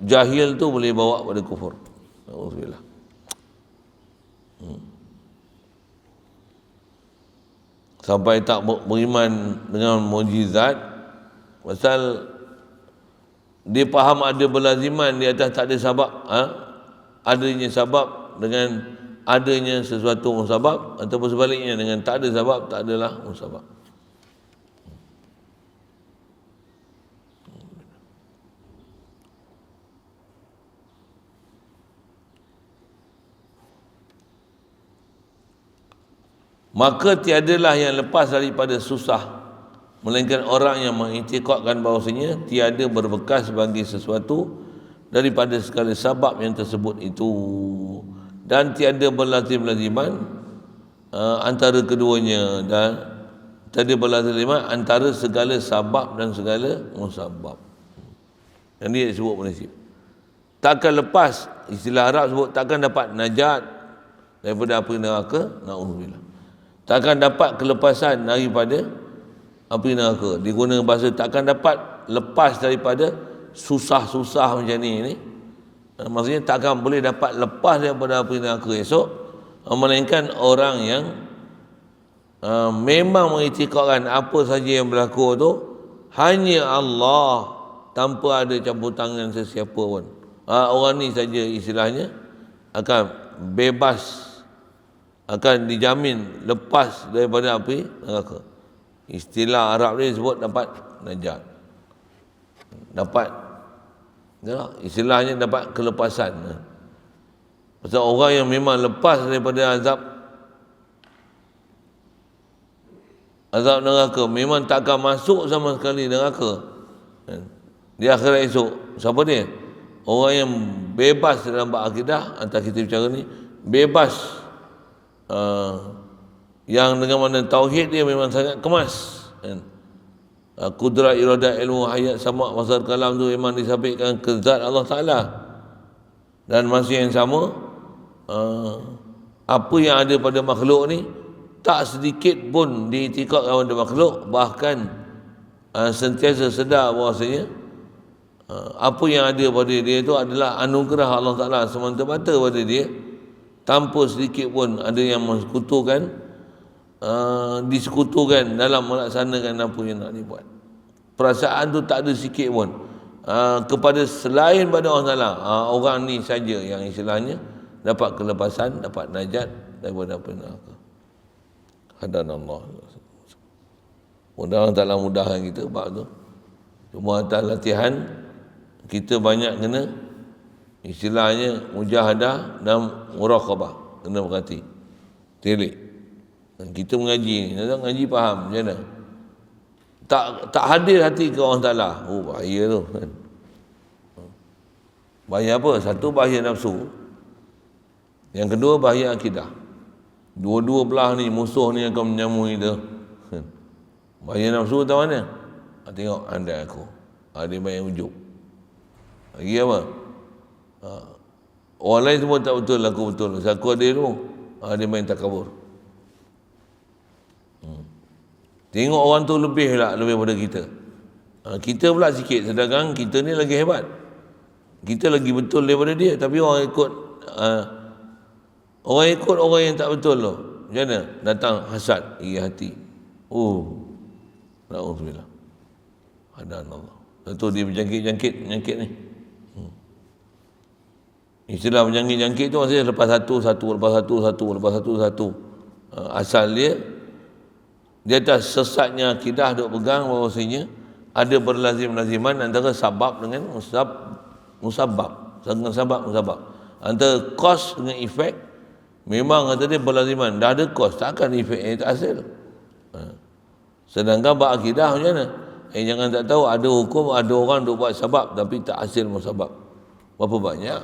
jahil tu boleh bawa pada kufur. Alhamdulillah. Sampai tak beriman dengan mukjizat, pasal dia faham ada berlaziman di atas tak ada sebab. Adanya sebab dengan adanya sesuatu musabab, ataupun sebaliknya, dengan tak ada sebab tak adalah musabab. Maka tiadalah yang lepas daripada susah, melainkan orang yang mengiktikadkan bahawasanya tiada berbekas bagi sesuatu daripada segala sebab yang tersebut itu, dan tiada berlazim-laziman antara keduanya, dan tiada berlazim-laziman antara segala sabab dan segala musabab. Yang dia sebut prinsip takkan lepas, istilah Arab sebut takkan dapat najat daripada api neraka, na'udzubillah. Takkan dapat kelepasan daripada api neraka. Digunakan bahasa takkan dapat lepas daripada susah-susah macam ni. Maksudnya takkan boleh dapat lepas daripada api neraka esok, melainkan orang yang memang mengiktikadkan apa saja yang berlaku tu hanya Allah, tanpa ada campur tangan sesiapa pun. Orang ni saja istilahnya akan bebas, akan dijamin lepas daripada api neraka. Istilah Arab ni sebut dapat najat, dapat, istilahnya dapat kelepasan. Pasal orang yang memang lepas daripada azab neraka, memang takkan masuk sama sekali neraka di akhirat esok. Siapa dia? Orang yang bebas dalam bab akidah. Antara kita bicara ni bebas, yang dengan mana tauhid dia memang sangat kemas, kudrat, iradat, ilmu, hayat, sama, masar, kalam tu memang disabitkan ke zat Allah Ta'ala. Dan masa yang sama, apa yang ada pada makhluk ni tak sedikit pun diiktikadkan pada makhluk, bahkan sentiasa sedar bahawasanya apa yang ada pada dia itu adalah anugerah Allah Ta'ala semata-mata pada dia, tanpa sedikit pun ada yang mensekutukan, disekutukan dalam melaksanakan apa yang nak dibuat. Perasaan tu tak ada sikit pun kepada selain pada Allah Ta'ala. Orang ni saja yang istilahnya dapat kelepasan, dapat najat daripada apa neraka. Hadanallah. Mudah-mudahan Ta'ala mudahkan kita bab tu. Cuma atas latihan kita banyak kena istilahnya mujahadah dan muraqabah, kena berhati telik. Dan kita mengaji ni, nak ngaji faham macam mana? Tak hadir hati ke Allah Ta'ala. Bahaya tu kan. Bahaya apa? Satu, bahaya nafsu. Yang kedua, bahaya akidah. Dua-dua belah ni, musuh ni akan menyamui dia. Bahaya nafsu tahu mana? Tengok andai aku. Dia banyak ujub. Lagi apa? Orang lain semua tak betul, aku betul. Aku ada ilmu. Dia main takabur. Tengok orang tu lebih pada kita. Kita pula sikit, sedangkan kita ni lagi hebat. Kita lagi betul daripada dia, tapi orang ikut orang yang tak betul tu. Macam mana? Datang hasad, iri hati. Na'udzubillah. Hadanallah. Tentu dia berjangkit ni. Istilah berjangkit tu maksudnya lepas satu. Asal dia di atas sesatnya akidah duk pegang bahawasanya ada berlazim-laziman antara sabab dengan musabab. Antara cause dengan efek, memang kata dia berlaziman. Dah ada cause, takkan efek tak hasil. Sedangkan bab akidah macam mana? Jangan tak tahu, ada hukum, ada orang duk buat sabab tapi tak hasil musabab. Berapa banyak?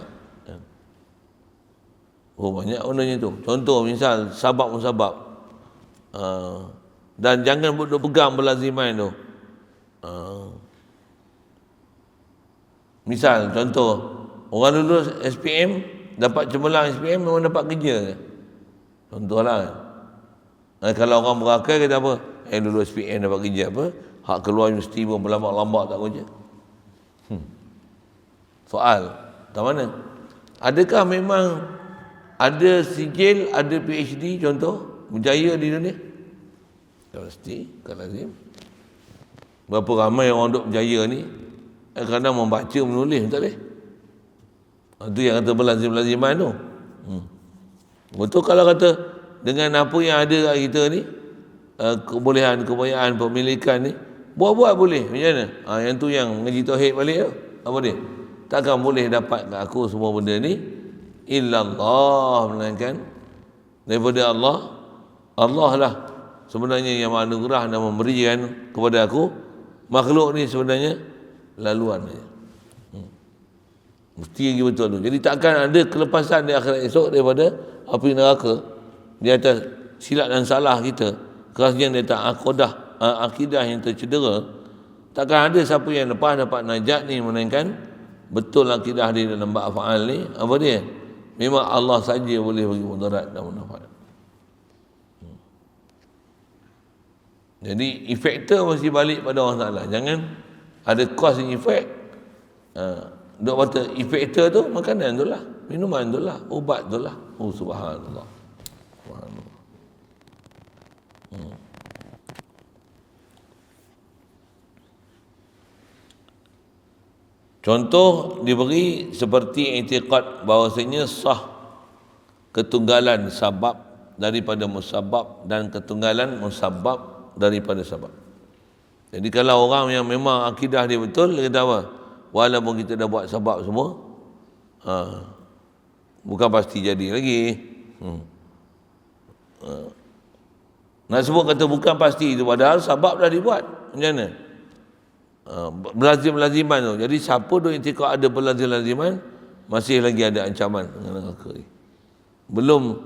Banyak bendanya tu. Contoh misal sabab musabab. Dan jangan duk pegang berlaziman tu. Misal contoh, orang lulus SPM dapat cemerlang SPM memang dapat kerja. Contohlah. Kalau orang berakal kata apa? Lulus SPM dapat kerja apa? Hak keluar universiti pun berlambat-lambat tak kerja. Soal, tak mana? Adakah memang ada sijil, ada PhD contoh, berjaya di dunia? Tak mesti, kan lazim. Berapa ramai orang duk berjaya ni, kadang membaca, menulis, tak boleh. Itu yang kata berlazim-laziman tu. Betul kalau kata dengan apa yang ada kat kita ni, kebolehan, kebayaan, pemilikan ni, buat-buat boleh. Macam mana? Yang tu yang mengaji tauhid balik tu. Apa dia? Takkan boleh dapat kat aku semua benda ni illallah, melainkan daripada Allah. Allah lah sebenarnya yang menganugerah dan memberikan kepada aku. Makhluk ni sebenarnya laluan saja. Mesti lagi betul tu. Jadi takkan ada kelepasan di akhirat esok daripada api neraka di atas silap dan salah kita, kerasnya di atas akidah yang tercedera. Takkan ada siapa yang lepas dapat najat ni, melainkan betul akidah dia dalam bab faal ni. Apa dia? Memang Allah saja boleh bagi mudarat dan manfaat. Jadi efektor mesti balik pada Allah Ta'ala. Jangan ada cause and effect. Duk kata efektor tu makanan tu lah, minuman tu lah, ubat tu lah. Subhanallah. Contoh diberi seperti i'tiqad bahawasanya sah ketunggalan sabab daripada musabab dan ketunggalan musabab daripada sabab. Jadi kalau orang yang memang akidah dia betul, dia kata apa? Walaupun kita dah buat sabab semua, bukan pasti jadi lagi. Nak sebut kata bukan pasti itu, padahal sabab dah dibuat. Macam mana? Berlazim-laziman tu. Jadi siapa tu i'tiqad ada berlazim-laziman, masih lagi ada ancaman dengan neraka. Belum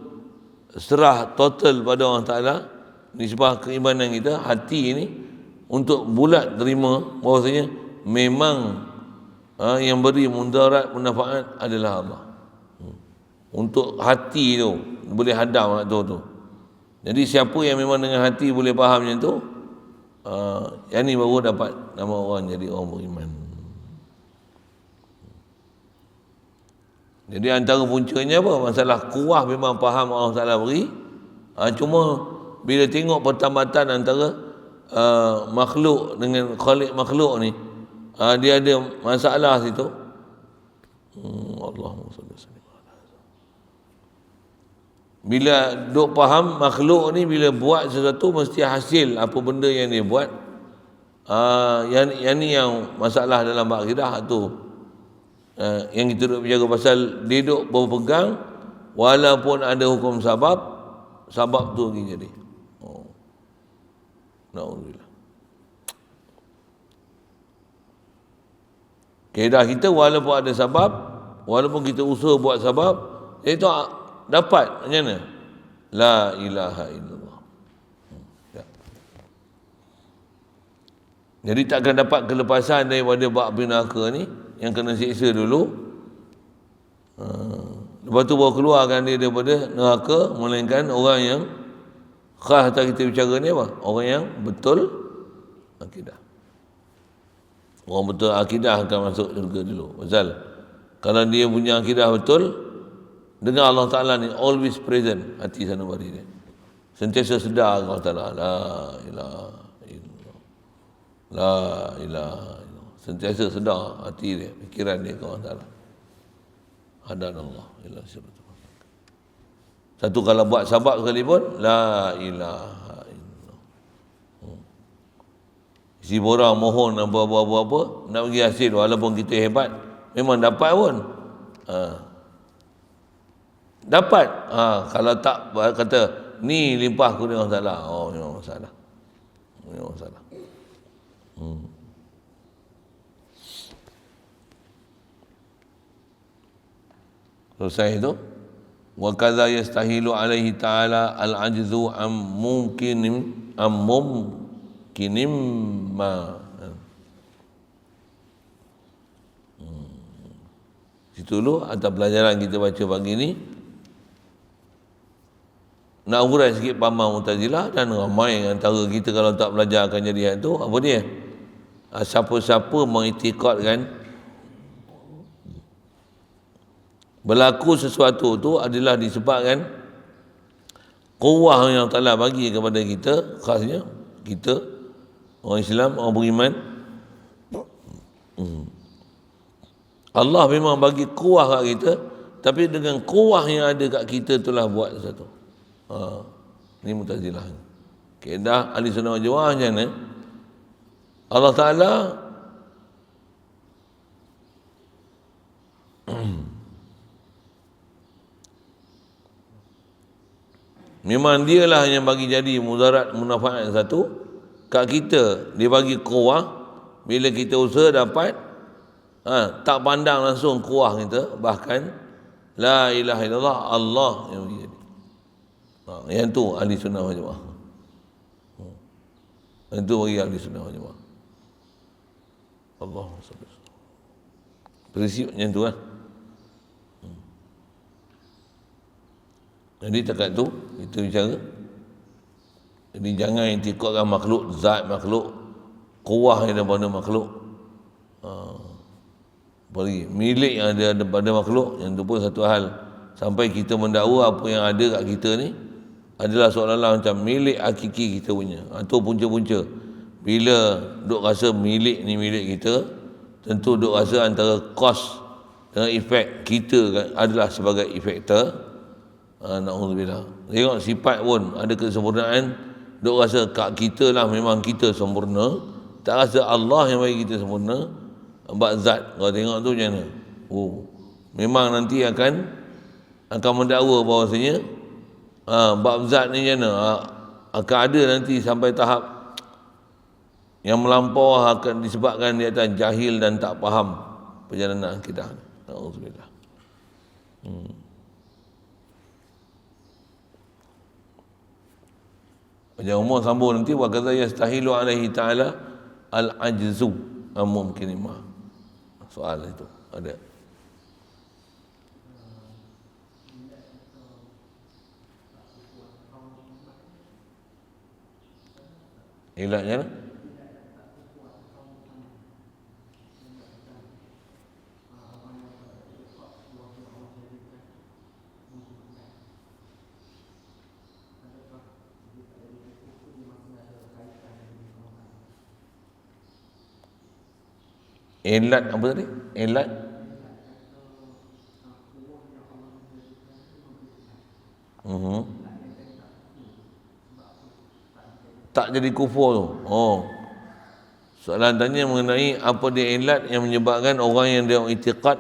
serah total pada Allah Ta'ala nisbah keimanan kita, hati ini untuk bulat terima bahawasanya memang yang beri mudarat manfaat adalah Allah. Untuk hati tu boleh hadam tu. Jadi siapa yang memang dengan hati boleh faham macam tu, yang ni baru dapat nama orang jadi orang beriman. Jadi antara puncanya apa? Masalah kuah memang faham Allah Ta'ala beri, cuma bila tengok pertambatan antara makhluk dengan khalik makhluk ni, dia ada masalah situ. Allahumma salli alaihi wasallam. Bila duk faham makhluk ni, bila buat sesuatu mesti hasil apa benda yang dia buat. Yang ni yang masalah dalam akidah tu. Yang kita duk berjaga pasal dia duk berpegang walaupun ada hukum sabab tu lagi jadi. Na'udzubillah. Keadaan kita walaupun ada sabab, walaupun kita usaha buat sabab, itu dapat. Macam mana? La ilaha illallah. Jadi takkan dapat kelepasan daripada bab neraka ni, yang kena siksa dulu. Lepas tu baru keluarkan dia daripada neraka, melainkan orang yang Khas atas kita bicara ni apa? Orang yang betul akidah. Orang betul akidah akan masuk syurga dulu. Pasal kalau dia punya akidah betul, dengan Allah Ta'ala ni always present hati sanubari dia. Sentiasa sedar Allah Ta'ala. La ilaha illallah. La ilaha illallah. Sentiasa sedar hati dia, fikiran dia ke Allah Ta'ala. Hadanallah ila siratal. Satu kalau buat sabab sekalipun, la ilaha illallah. Si borang mohon apa-apa nak bagi hasil walaupun kita hebat, memang dapat pun. Dapat. Kalau tak kata ni limpah kurnia Allah Ta'ala. Oh, memang masalah. Memang masalah. Selesai itu. Wa kadza yastahilu alaihi ta'ala al-ajzu am mumkinim ma. Situ dulu atas pelajaran kita baca pagi ni. Nak urai sikit paham Mu'tazilah, dan ramai antara kita kalau tak belajar akan jadi tu apa dia? Siapa-siapa mengiktikadkan berlaku sesuatu tu adalah disebabkan kuwah yang Allah bagi kepada kita, khasnya kita orang Islam, orang beriman. Allah memang bagi kuwah kat kita, tapi dengan kuwah yang ada kat kita itulah buat sesuatu. Ini Mu'tazilah. Kaedah ahli sunnah wal jamaah macam mana? Allah Ta'ala memang dialah yang bagi jadi mudarat munafaat satu kat kita. Dia bagi kuwah, bila kita usaha dapat, tak pandang langsung kuwah kita, bahkan la ilaha illallah, Allah yang bagi jadi. Yang tu ahli sunnah wal jamaah. Yang tu bagi ahli sunnah wal jamaah. Allah subhanahu. Prinsip macam tu kan. Jadi takat tu kita bicara. Jadi jangan intikadkan makhluk, zat makhluk, kuwah yang ada pada makhluk. Apalagi milik yang ada pada makhluk, yang tu pun satu hal. Sampai kita mendakwa apa yang ada kat kita ni adalah seolah-olah macam milik hakiki kita punya. Itu punca-punca. Bila duk rasa milik ni milik kita, tentu duk rasa antara kos dengan efek kita kan, adalah sebagai efektor. Na'udzubillah. Tengok sifat pun ada kesempurnaan, duk rasa kat kita lah memang kita sempurna, tak rasa Allah yang bagi kita sempurna. Bab zat, kalau tengok tu macam mana? Memang nanti akan mendakwa bahawasanya bab zat ni macam mana? Akan ada nanti sampai tahap yang melampau akan disebabkan di atas jahil dan tak faham perjalanan akidah. Na'udzubillah. Macam umur sambung nanti, wa kadza yastahilu alaihi ta'ala al-ajzu am mumkin ma. Soal itu ada. Ilatnya ilat apa tadi? Ilat tak jadi kufur tu. Soalan tanya mengenai apa dia ilat yang menyebabkan orang yang dia i'tiqad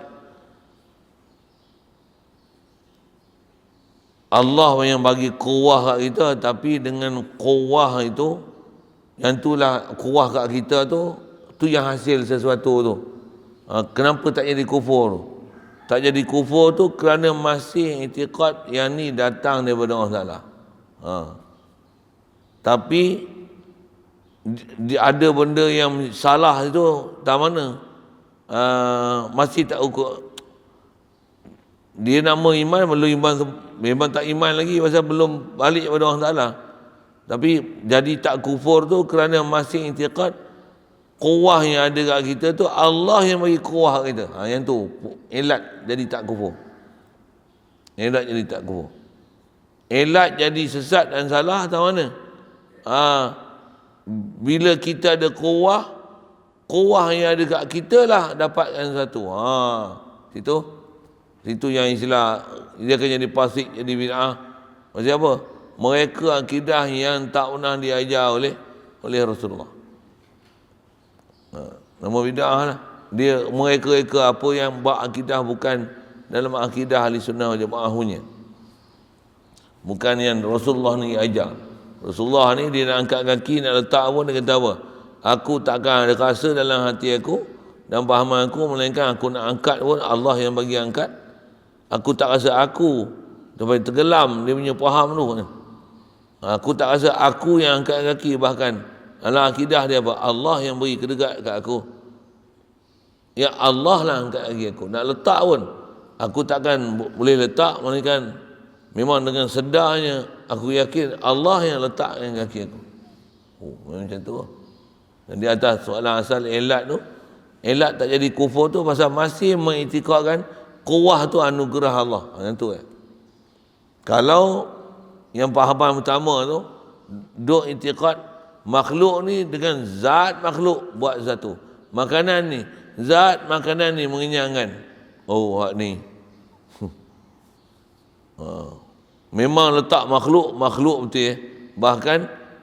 Allah yang bagi kuwah kat kita, tapi dengan kuwah itu, yang itulah kuwah kat kita tu yang hasil sesuatu tu. Kenapa tak jadi kufur? Tak jadi kufur tu kerana masih i'tiqad yang ni datang daripada Allah Ta'ala. Tapi ada benda yang salah itu tak mana, masih tak ukur. Dia nama iman, belum iman, memang tak iman lagi pasal belum balik kepada Allah Ta'ala. Tapi jadi tak kufur tu kerana masih i'tiqad kuwah yang ada kat kita tu Allah yang bagi kuwah kita. Yang tu elat jadi tak kufur. Elat jadi tak kufur. Elat jadi sesat dan salah tahu mana? Bila kita ada kuwah yang ada kat kita lah dapatkan satu. Situ yang istilah dia akan jadi fasik, jadi bid'ah. Maksud apa? Mereka akidah yang tak pernah diajar oleh Rasulullah. Nama bid'ah lah. Dia mereka apa yang akidah bukan dalam akidah ahli sunnah wal jamaah punya. Bukan yang Rasulullah ni ajar. Rasulullah ni dia nak angkat kaki, nak letak pun dia kata apa? Aku takkan ada rasa dalam hati aku dan fahaman aku, melainkan aku nak angkat pun Allah yang bagi angkat. Aku tak rasa aku sampai tenggelam dia punya faham tu. Aku tak rasa aku yang angkat kaki, bahkan dalam akidah dia apa? Allah yang beri kedekat kat aku. Ya Allah lah angkat kaki aku. Nak letak pun aku takkan boleh letak, melainkan memang dengan sedarnya aku yakin Allah yang letakkan kaki aku. Macam tu. Dan di atas soalan asal elat tu, elat tak jadi kufur tu pasal masih mengiktikadkan kuwah tu anugerah Allah. Macam tu Kalau yang fahaman pertama tu duk iktikad makhluk ni dengan zat makhluk buat satu. Makanan ni, zat makanan ni mengenyangkan. Hak ni. Memang letak makhluk betul Bahkan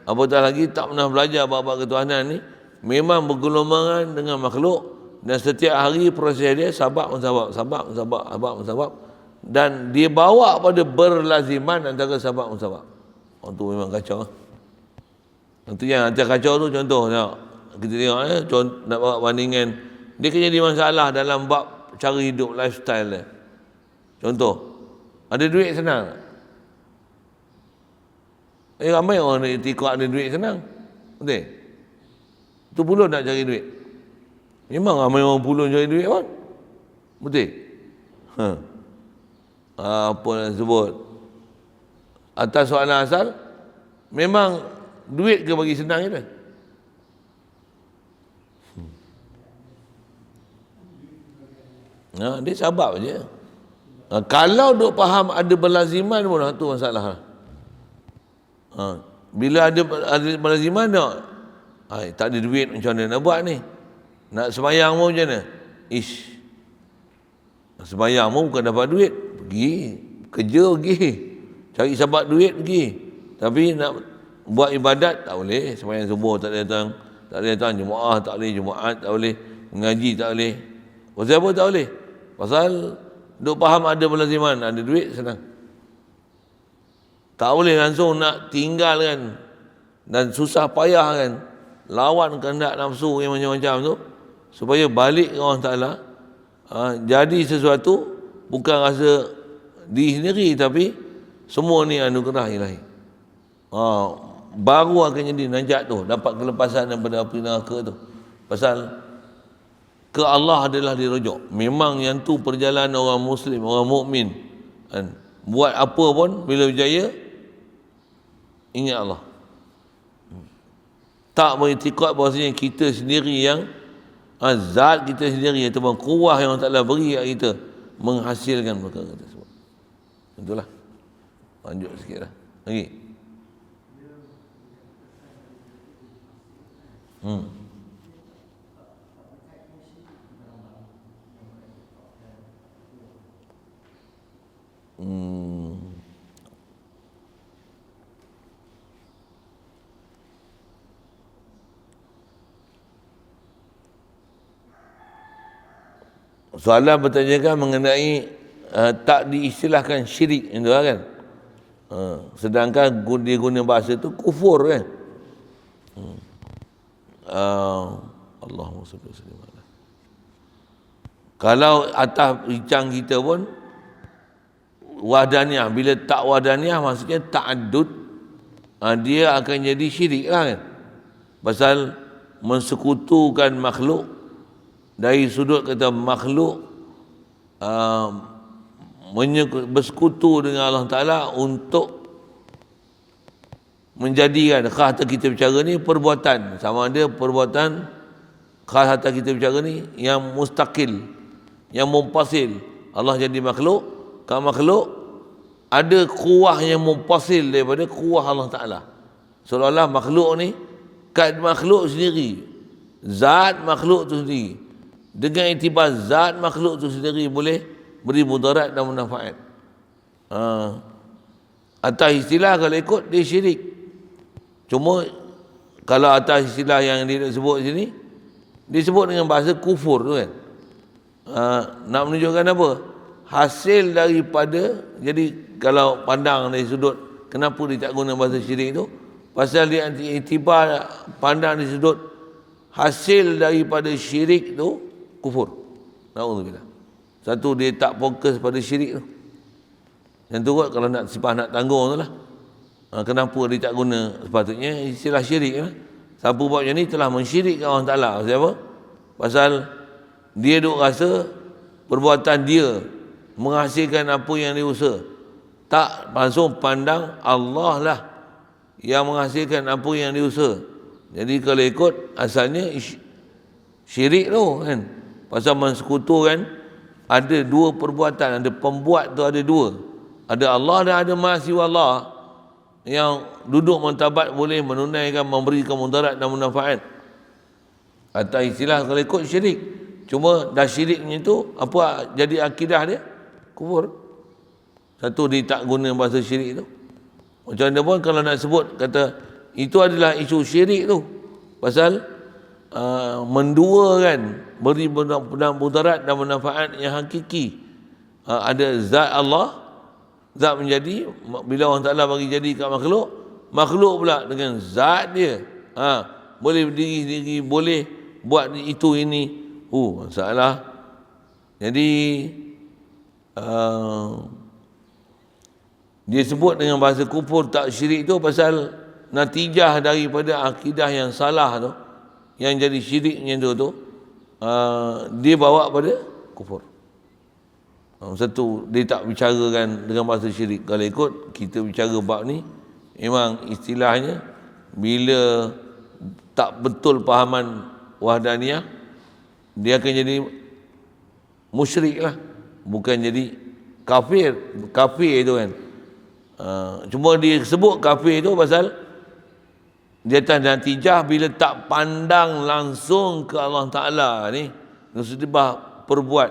apatah lagi tak pernah belajar bab ketuhanan ni, memang bergelumbangan dengan makhluk dan setiap hari proses dia sabab. Dan dia bawa pada berlaziman antara sabab. Tu memang kacau. Itu yang antara kacau tu contoh kita tengok nak bawa bandingan, dia kena jadi masalah dalam bab cara hidup, lifestyle dia. Contoh, ada duit senang. Ramai orang nak iktikad ada duit senang. Betul? Itu pula nak cari duit. Memang ramai orang pula cari duit pun. Betul? Apa nak sebut? Atas soalan asal, memang duit ke bagi senang kita? Dia sabab je. Kalau duk faham ada berlaziman pun tu masalah. Bila ada berlaziman tak ada duit, macam mana nak buat ni? Nak sembahyang pun macam mana? Sembahyang pun bukan dapat duit, pergi kerja, pergi cari sebab duit, pergi. Tapi nak buat ibadat tak boleh. Sembahyang subuh tak boleh datang, Jumaat tak boleh, Jumaat tak boleh, mengaji tak boleh. Pasal apa tak boleh? Pasal duk faham ada berlaziman, ada duit senang. Tak boleh langsung nak tinggalkan dan susah payah kan, lawan kehendak nafsu yang macam-macam tu supaya balik ke Allah Ta'ala. Jadi sesuatu bukan rasa diri sendiri, tapi semua ni anugerah ilahi. Baru akan jadi najat tu, dapat kelepasan daripada api neraka tu. Pasal ke Allah adalah dirujuk. Memang yang tu perjalanan orang Muslim, orang mukmin. Buat apa pun bila berjaya, ingat Allah. Tak beriktikad bahawasanya kita sendiri yang zat kita sendiri ataupun kuwah yang Allah Ta'ala beri kat kita menghasilkan perkara tersebut. Itulah. Lanjut sikit lah. Lagi. Soalan bertanyakan mengenai tak diistilahkan syirik itu kan. Sedangkan dia guna bahasa itu kufur kan. Allahumma salli wa sallim. Kalau atas bincang kita pun wahdaniyah, bila tak wahdaniyah maksudnya ta'addud, dia akan jadi syirik lah kan. Pasal mensekutukan makhluk. Dari sudut kata makhluk bersekutu dengan Allah Ta'ala untuk menjadikan khas harta kita berbicara ni perbuatan, sama ada perbuatan khas harta kita berbicara ni yang mustaqil, yang mumpasil. Allah jadi makhluk, kalau makhluk ada kuah yang mumpasil daripada kuah Allah Ta'ala. Seolah-olah makhluk ni kad makhluk sendiri, zat makhluk tu sendiri, dengan iktibar zat makhluk tu sendiri boleh beri mudarat dan manfaat. Atas istilah kalau ikut dia syirik. Cuma kalau atas istilah yang dia sebut sini, disebut dengan bahasa kufur tu kan. Nak menunjukkan apa? Hasil daripada, jadi kalau pandang dari sudut kenapa dia tak guna bahasa syirik tu, pasal dia iktibar pandang dari sudut hasil daripada syirik tu kufur. Na'udzubillah. Satu, dia tak fokus pada syirik tu. Yang tu kot kalau nak sifat nak tanggung tu lah. Kenapa dia tak guna? Sepatutnya istilah syirik lah. Siapa buat macam ni telah mensyirikkan Allah Ta'ala. Pasal apa? Pasal dia duk rasa perbuatan dia menghasilkan apa yang dia usaha. Tak langsung pandang Allah lah yang menghasilkan apa yang dia usaha. Jadi kalau ikut asalnya syirik tu kan. Pasal mensekutukan ada dua perbuatan, ada pembuat tu ada dua. Ada Allah dan ada mahasiwa Allah yang duduk martabat boleh menunaikan, memberikan mudarat dan manfaat. Atau istilah kalau ikut syirik. Cuma dah syiriknya tu apa jadi akidah dia? Kufur. Satu, dia tak guna bahasa syirik tu. Macam mana pun kalau nak sebut kata itu adalah isu syirik tu. Pasal menduakan, beri mudarat dan manfaat yang hakiki. Ada zat Allah, zat menjadi, bila Allah Ta'ala bagi jadi kat makhluk, makhluk pula dengan zat dia boleh berdiri sendiri, boleh buat itu ini. Masalah. Jadi dia sebut dengan bahasa kufur tak syirik tu pasal natijah daripada akidah yang salah tu, yang jadi syiriknya tu dia bawa pada kufur. Satu, dia tak bicarakan dengan bahasa syirik. Kalau ikut kita bicara bab ni, memang istilahnya bila tak betul pahaman wahdaniyah, dia akan jadi musyrik lah, bukan jadi kafir. Kafir itu kan, cuma dia sebut kafir itu pasal dia atas natijah bila tak pandang langsung ke Allah Ta'ala ni, musibah perbuat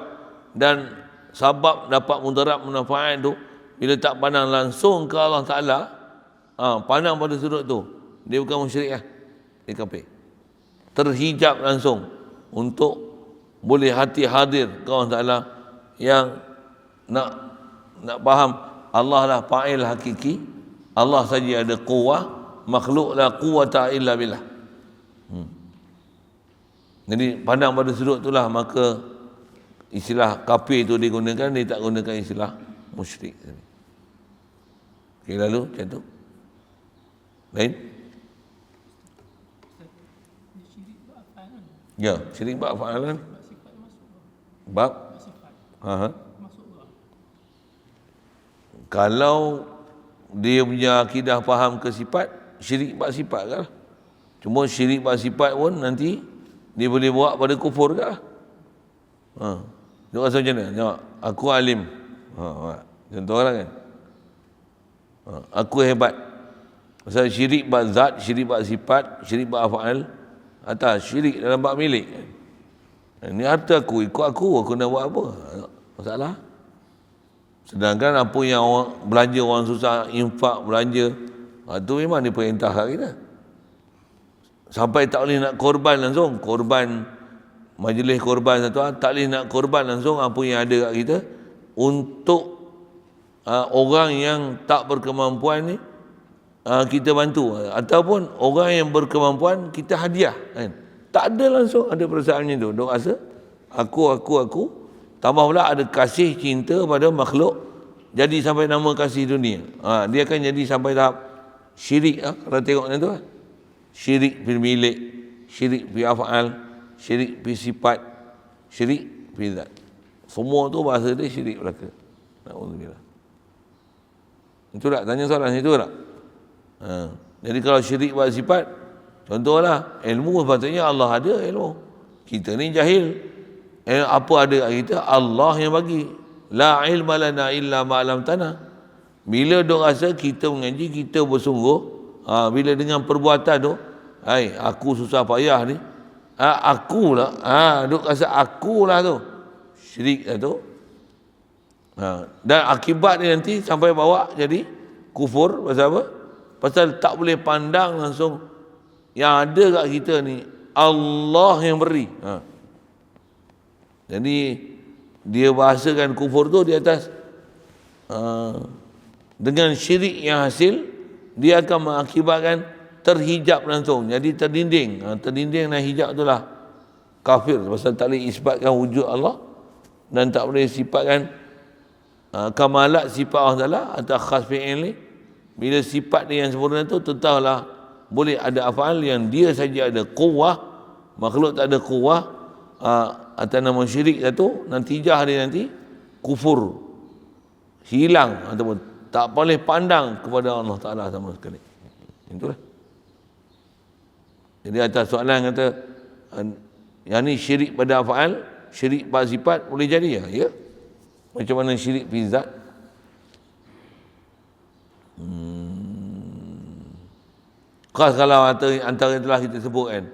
dan sabab dapat mudarat manfaat tu, bila tak pandang langsung ke Allah Ta'ala, pandang pada sudut tu, dia bukan musyrik lah, dia kafir. Terhijab langsung untuk boleh hati hadir ke Allah Ta'ala, yang nak faham Allah lah fa'il hakiki, Allah saja ada quwah, makhluk la quwata illa billah. Jadi pandang pada sudut itulah maka istilah kafir itu digunakan, dia tak gunakan istilah musyrik. Okey, lalu macam tu. Lain? Ya, syirik bab afalan. Bab? Kalau dia punya akidah faham ke sifat, syirik bab sifat ke lah. Cuma syirik bab sifat pun nanti dia boleh bawa pada kufur ke lah. Dia rasa macam mana? Tengok, aku alim. Contoh orang kan. Aku hebat. Pasal syirik bab zat, syirik bab sifat, syirik bab af'al, atau syirik dalam bab milik. Ini harta aku, ikut aku nak buat apa? Masalah. Sedangkan apa yang orang belanja, orang susah, infak, belanja, itu memang diperintah kat kita. Sampai tak boleh nak korban langsung, korban majlis korban satu, tak boleh nak korban langsung apa yang ada kat kita untuk orang yang tak berkemampuan ni, kita bantu, ataupun orang yang berkemampuan kita hadiah kan. Tak ada langsung ada perasaannya tu. Dok rasa aku tambah pula ada kasih cinta pada makhluk, jadi sampai nama kasih dunia. Dia akan jadi sampai tahap syirik kalau tengok macam tu. Syirik fil milik, syirik fi af'al, syirik fi sifat, syirik fi zat. Semua tu bahasa dia syirik belaka. Na'udzubillah. Itu tak tanya soalan itu tak? Jadi kalau syirik pada sifat, contohlah ilmu, sepatutnya Allah ada ilmu. Kita ni jahil. Apa ada kat kita? Allah yang bagi. La ilma lana illa ma 'allamtana. Bila dok rasa kita mengaji, kita bersungguh, bila dengan perbuatan tu, aku susah payah ni, akulah, dok rasa akulah tu. Syirik lah tu. Dan akibat dia nanti sampai bawa jadi kufur. Pasal apa? Pasal tak boleh pandang langsung yang ada kat kita ni Allah yang beri. Jadi dia bahasakan kufur tu di atas dengan syirik yang hasil, dia akan mengakibatkan terhijab langsung, jadi terdinding. Terdinding dan hijab itulah kafir, pasal tak boleh isbatkan wujud Allah dan tak boleh sifatkan kamalat sifat Allah Ta'ala atau khas fi'il ni. Bila sifat dia yang sempurna tu, tentulah boleh ada afal yang dia saja ada quwwah, makhluk tak ada quwwah, atas nama syirik satu, natijah dia nanti kufur, hilang ataupun tak boleh pandang kepada Allah Ta'ala sama sekali. Itulah. Jadi atas soalan kata yang ni syirik pada afal, syirik pada sifat boleh jadi ya? Macam mana syirik fi zat? Khas kalau antara yang telah kita sebut kan,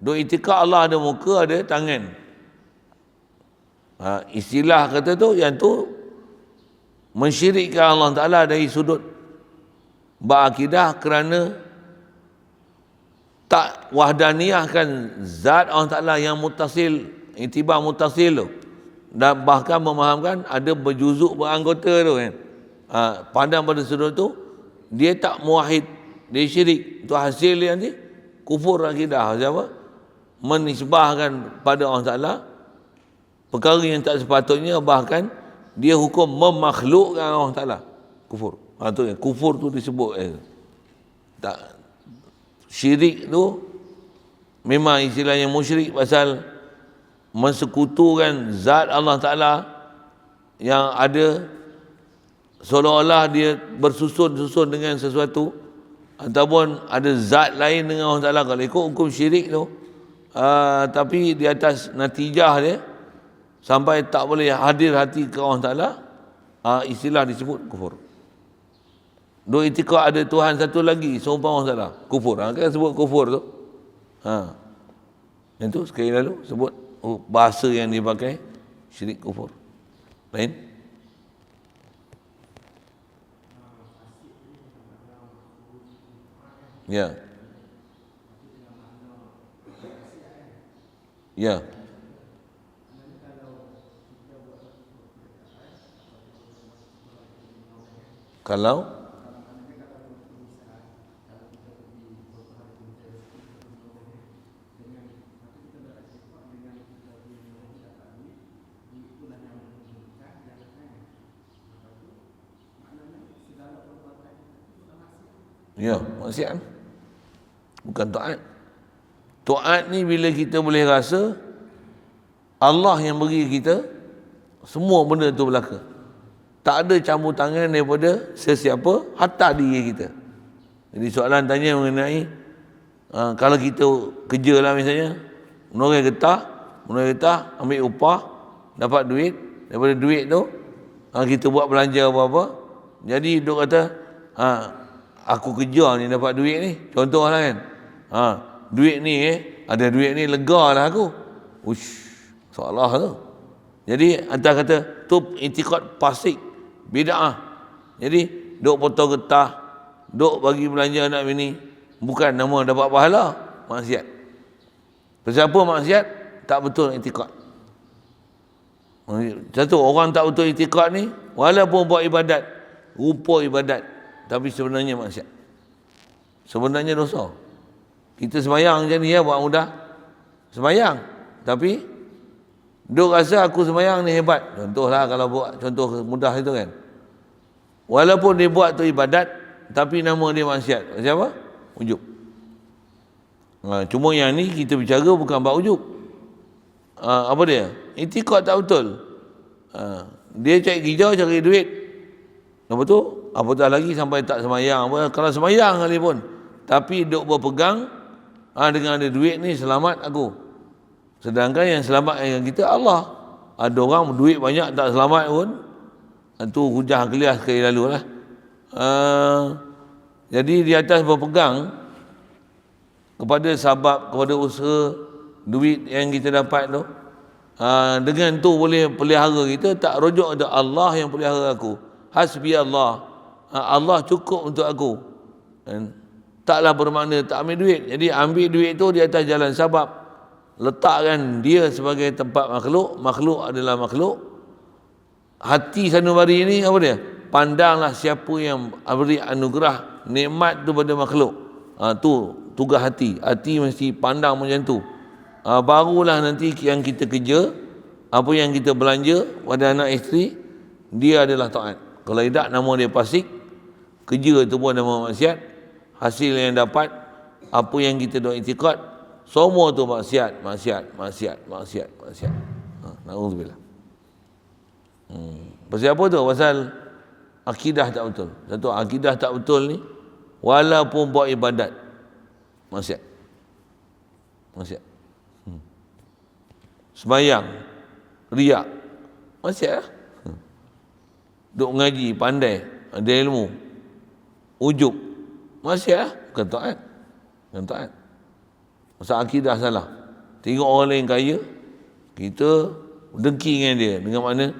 duk itikad Allah ada muka, ada tangan. Istilah kata tu, yang tu mensyirikkan Allah Ta'ala dari sudut berakidah kerana tak wahdaniyahkan zat Allah Ta'ala yang mutasil, itibar mutasil tu, dan bahkan memahamkan ada berjuzuk beranggota tu kan. Pandang pada sudut tu, dia tak muwahid, dia syirik. Itu hasil dia nanti kufur akidah. Siapa? Menisbahkan pada Allah Ta'ala perkara yang tak sepatutnya, bahkan dia hukum memakhlukkan Allah Ta'ala. Kufur. Tu, kufur tu disebut tak, syirik tu memang istilahnya musyrik, pasal mensekutukan zat Allah Ta'ala yang ada, seolah-olah dia bersusun-susun dengan sesuatu, ataupun ada zat lain dengan Allah Ta'ala. Kalau ikut hukum syirik tu, tapi di atas natijah dia sampai tak boleh hadir hati ke Allah Ta'ala, istilah disebut kufur. Dua itikad ada Tuhan satu lagi seumpama Allah Ta'ala, kufur. Kan sebut kufur tu. Itu sekali lalu sebut bahasa yang dipakai syirik kufur. Lain? Ya. Ya. Kalau ya, maksiat bukan taat. Taat ni bila kita boleh rasa Allah yang beri kita semua benda tu berlaku, tak ada campur tangan daripada sesiapa, hatta diri kita. Jadi soalan tanya mengenai kalau kita kerja lah misalnya, menoreh getah, ambil upah, dapat duit, daripada duit tu kita buat belanja apa-apa. Jadi duk kata aku kerja ni dapat duit ni, contohlah kan, duit ni ada duit ni, lega lah aku. Salah tu. Jadi antara kata tu itikad fasik, bid'ah. Jadi duk potong getah, duk bagi belanja anak bini, bukan nama dapat pahala, maksiat. Siapa maksiat? Tak betul itikad. Satu orang tak betul itikad ni, walaupun buat ibadat, rupa ibadat, tapi sebenarnya maksiat, sebenarnya dosa. Kita semayang macam ni buat mudah semayang, tapi duk rasa aku semayang ni hebat. Contohlah kalau buat contoh mudah itu kan, walaupun dia buat tu ibadat, tapi nama dia maksiat. Macam apa? Ujub. Cuma yang ni kita bicara bukan bab ujub. Apa dia? Itikad tak betul. Dia cari kerja, cari duit. Apa tu? Apatah lagi sampai tak semayang. Kalau semayang kali pun Tapi duk berpegang dengan ada duit ni selamat aku. Sedangkan yang selamat yang kita Allah. Ada orang duit banyak tak selamat pun. Itu hujah kelias sekali lalu lah. Jadi di atas berpegang kepada sabab, kepada usaha duit yang kita dapat tu, dengan tu boleh pelihara kita, tak rujuk ada Allah yang pelihara aku. Hasbi Allah. Allah cukup untuk aku. Taklah bermakna tak ambil duit. Jadi ambil duit tu di atas jalan sabab. Letakkan dia sebagai tempat makhluk. Makhluk adalah makhluk. Hati sanubari ni apa dia? Pandanglah siapa yang beri anugerah nikmat tu pada makhluk. Tu tugas hati. Hati mesti pandang macam tu. Barulah nanti yang kita kerja, apa yang kita belanja pada anak isteri, dia adalah taat. Kalau tidak, nama dia fasik. Kerja tu pun nama maksiat. Hasil yang dapat, apa yang kita dok iktikad, semua tu maksiat. Na'udzubillah. Pasal apa tu? Pasal akidah tak betul. Satu, akidah tak betul ni, walaupun buat ibadat, maksiat. Sembayang, riak, maksiat lah. Duk ngaji, pandai, ada ilmu, ujub, maksiat lah. Bukan taat. Pasal akidah salah. Tengok orang lain kaya, kita dengki dengan dia. Dengan mana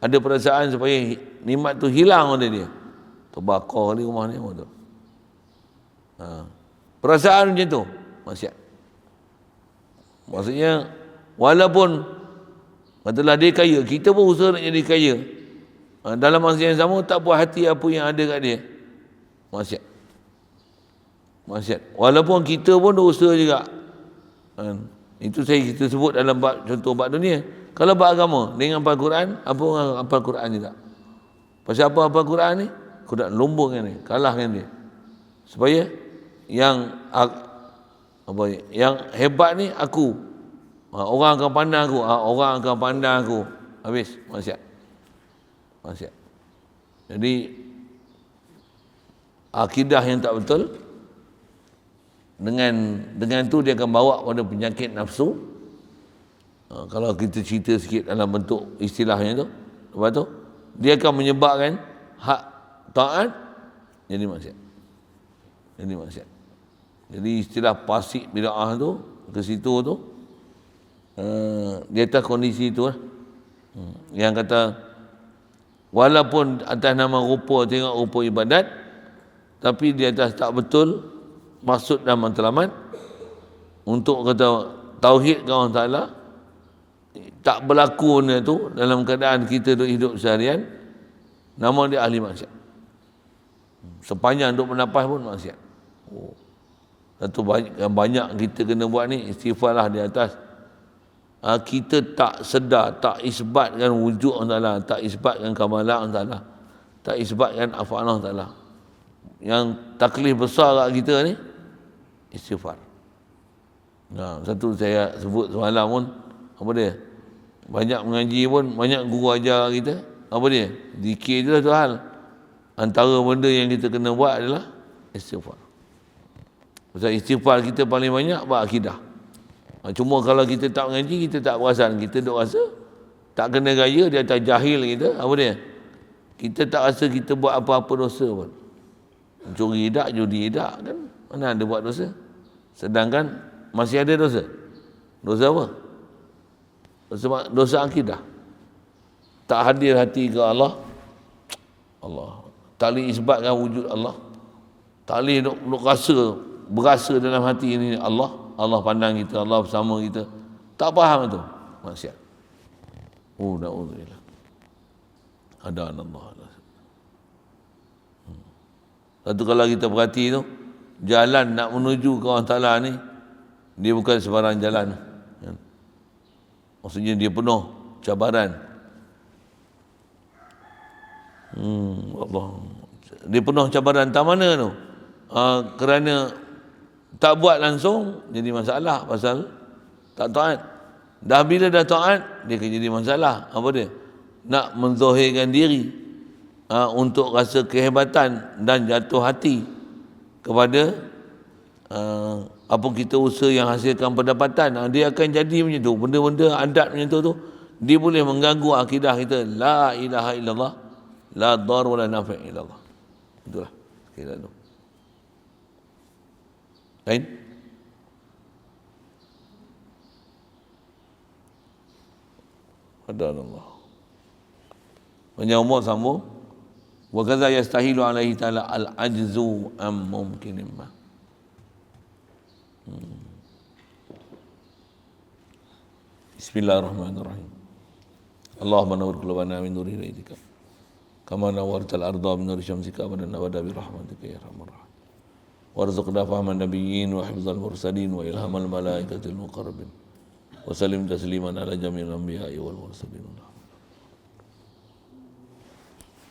ada perasaan supaya nikmat tu hilang pada dia. Terbakar di rumah ni. Perasaan macam tu, maksiat. Maksudnya, walaupun katalah dia kaya, kita pun usaha nak jadi kaya. Dalam masa yang sama, tak puas hati apa yang ada kat dia. Maksiat. Walaupun kita pun dah usaha juga. Itu kita sebut dalam contoh bab dunia. Kalau bab agama, dengan hafal Quran, apa orang hafal Quran juga. Pasal apa hafal Quran ni? Kau nak lombong kan ni, kalahkan dia. Supaya yang hebat ni aku. Orang akan pandang aku. Habis, maksiat. Jadi akidah yang tak betul, dengan tu dia akan bawa pada penyakit nafsu. Kalau kita cerita sikit dalam bentuk istilahnya tu, lepas tu dia akan menyebabkan hak taat jadi maksiat. Jadi istilah fasik bid'ah tu ke situ tu, di atas kondisi tu lah. Yang kata walaupun atas nama rupa, tengok rupa ibadat, tapi di atas tak betul maksud dan matlamat untuk kata tauhid ke Allah Ta'ala, tak berlaku benda tu dalam keadaan kita hidup seharian, nama dia ahli maksiat. Sepanjang duk bernapas pun maksiat. Satu banyak kita kena buat ni, istighfarlah di atas. Kita tak sedar, tak isbatkan wujud Allah Ta'ala, tak isbatkan kamalah Allah Ta'ala, tak isbatkan af'al Allah Ta'ala. Yang taklif besar kat kita ni, istighfar. Satu saya sebut semalam pun, apa dia? Banyak mengaji pun, banyak guru ajar kita, apa dia? Zikir je lah tu hal. Antara benda yang kita kena buat adalah istighfar. Pasal istighfar kita paling banyak buat akidah. Cuma kalau kita tak mengaji, kita tak perasan. Kita duk rasa tak kena gaya, dia tak jahil kita, apa dia? Kita tak rasa kita buat apa-apa dosa pun. Curi tak, judi tak, kan? Mana ada buat dosa? Sedangkan masih ada dosa. Dosa apa? Dosa akidah. Tak hadir hati ke Allah. Tak boleh isbatkan wujud Allah. Tak boleh duk berasa dalam hati ini Allah pandang kita, Allah bersama kita. Tak faham itu, maksiat. Na'udzubillah. Adanallah. Satu kalau kita perhati tu, jalan nak menuju ke Allah Ta'ala ni, dia bukan sebarang jalan. Maksudnya dia penuh cabaran. Allah. Dia penuh cabaran. Tak mana tu? Kerana tak buat langsung, jadi masalah pasal tak taat. Dah bila dah taat, dia akan jadi masalah. Apa dia? Nak menzahirkan diri untuk rasa kehebatan dan jatuh hati kepada apa kita usaha yang hasilkan pendapatan, dia akan jadi macam tu. Benda-benda adat macam tu dia boleh mengganggu akidah kita. La ilaha illallah, la dar wa la nafi' illallah. Itulah kira tu. Lain? Adanallah. Banyak umur sambung. Wa kadza yastahilu alaihi ta'ala al-ajzu am mumkinin ma. Bismillahirrahmanirrahim. Allahumma nawwir qulubana min nuri hidaytika kama nawwartal arda min nuri syamsika wa nawwada bi rahmatika ya arhamar rahimin. Warzuqna fahman nabiyyin wa hifdzal mursalin wa ilhamal malaikatil muqarrabin wa sallim tasliman ala jami'il anbiya'i wal mursalin.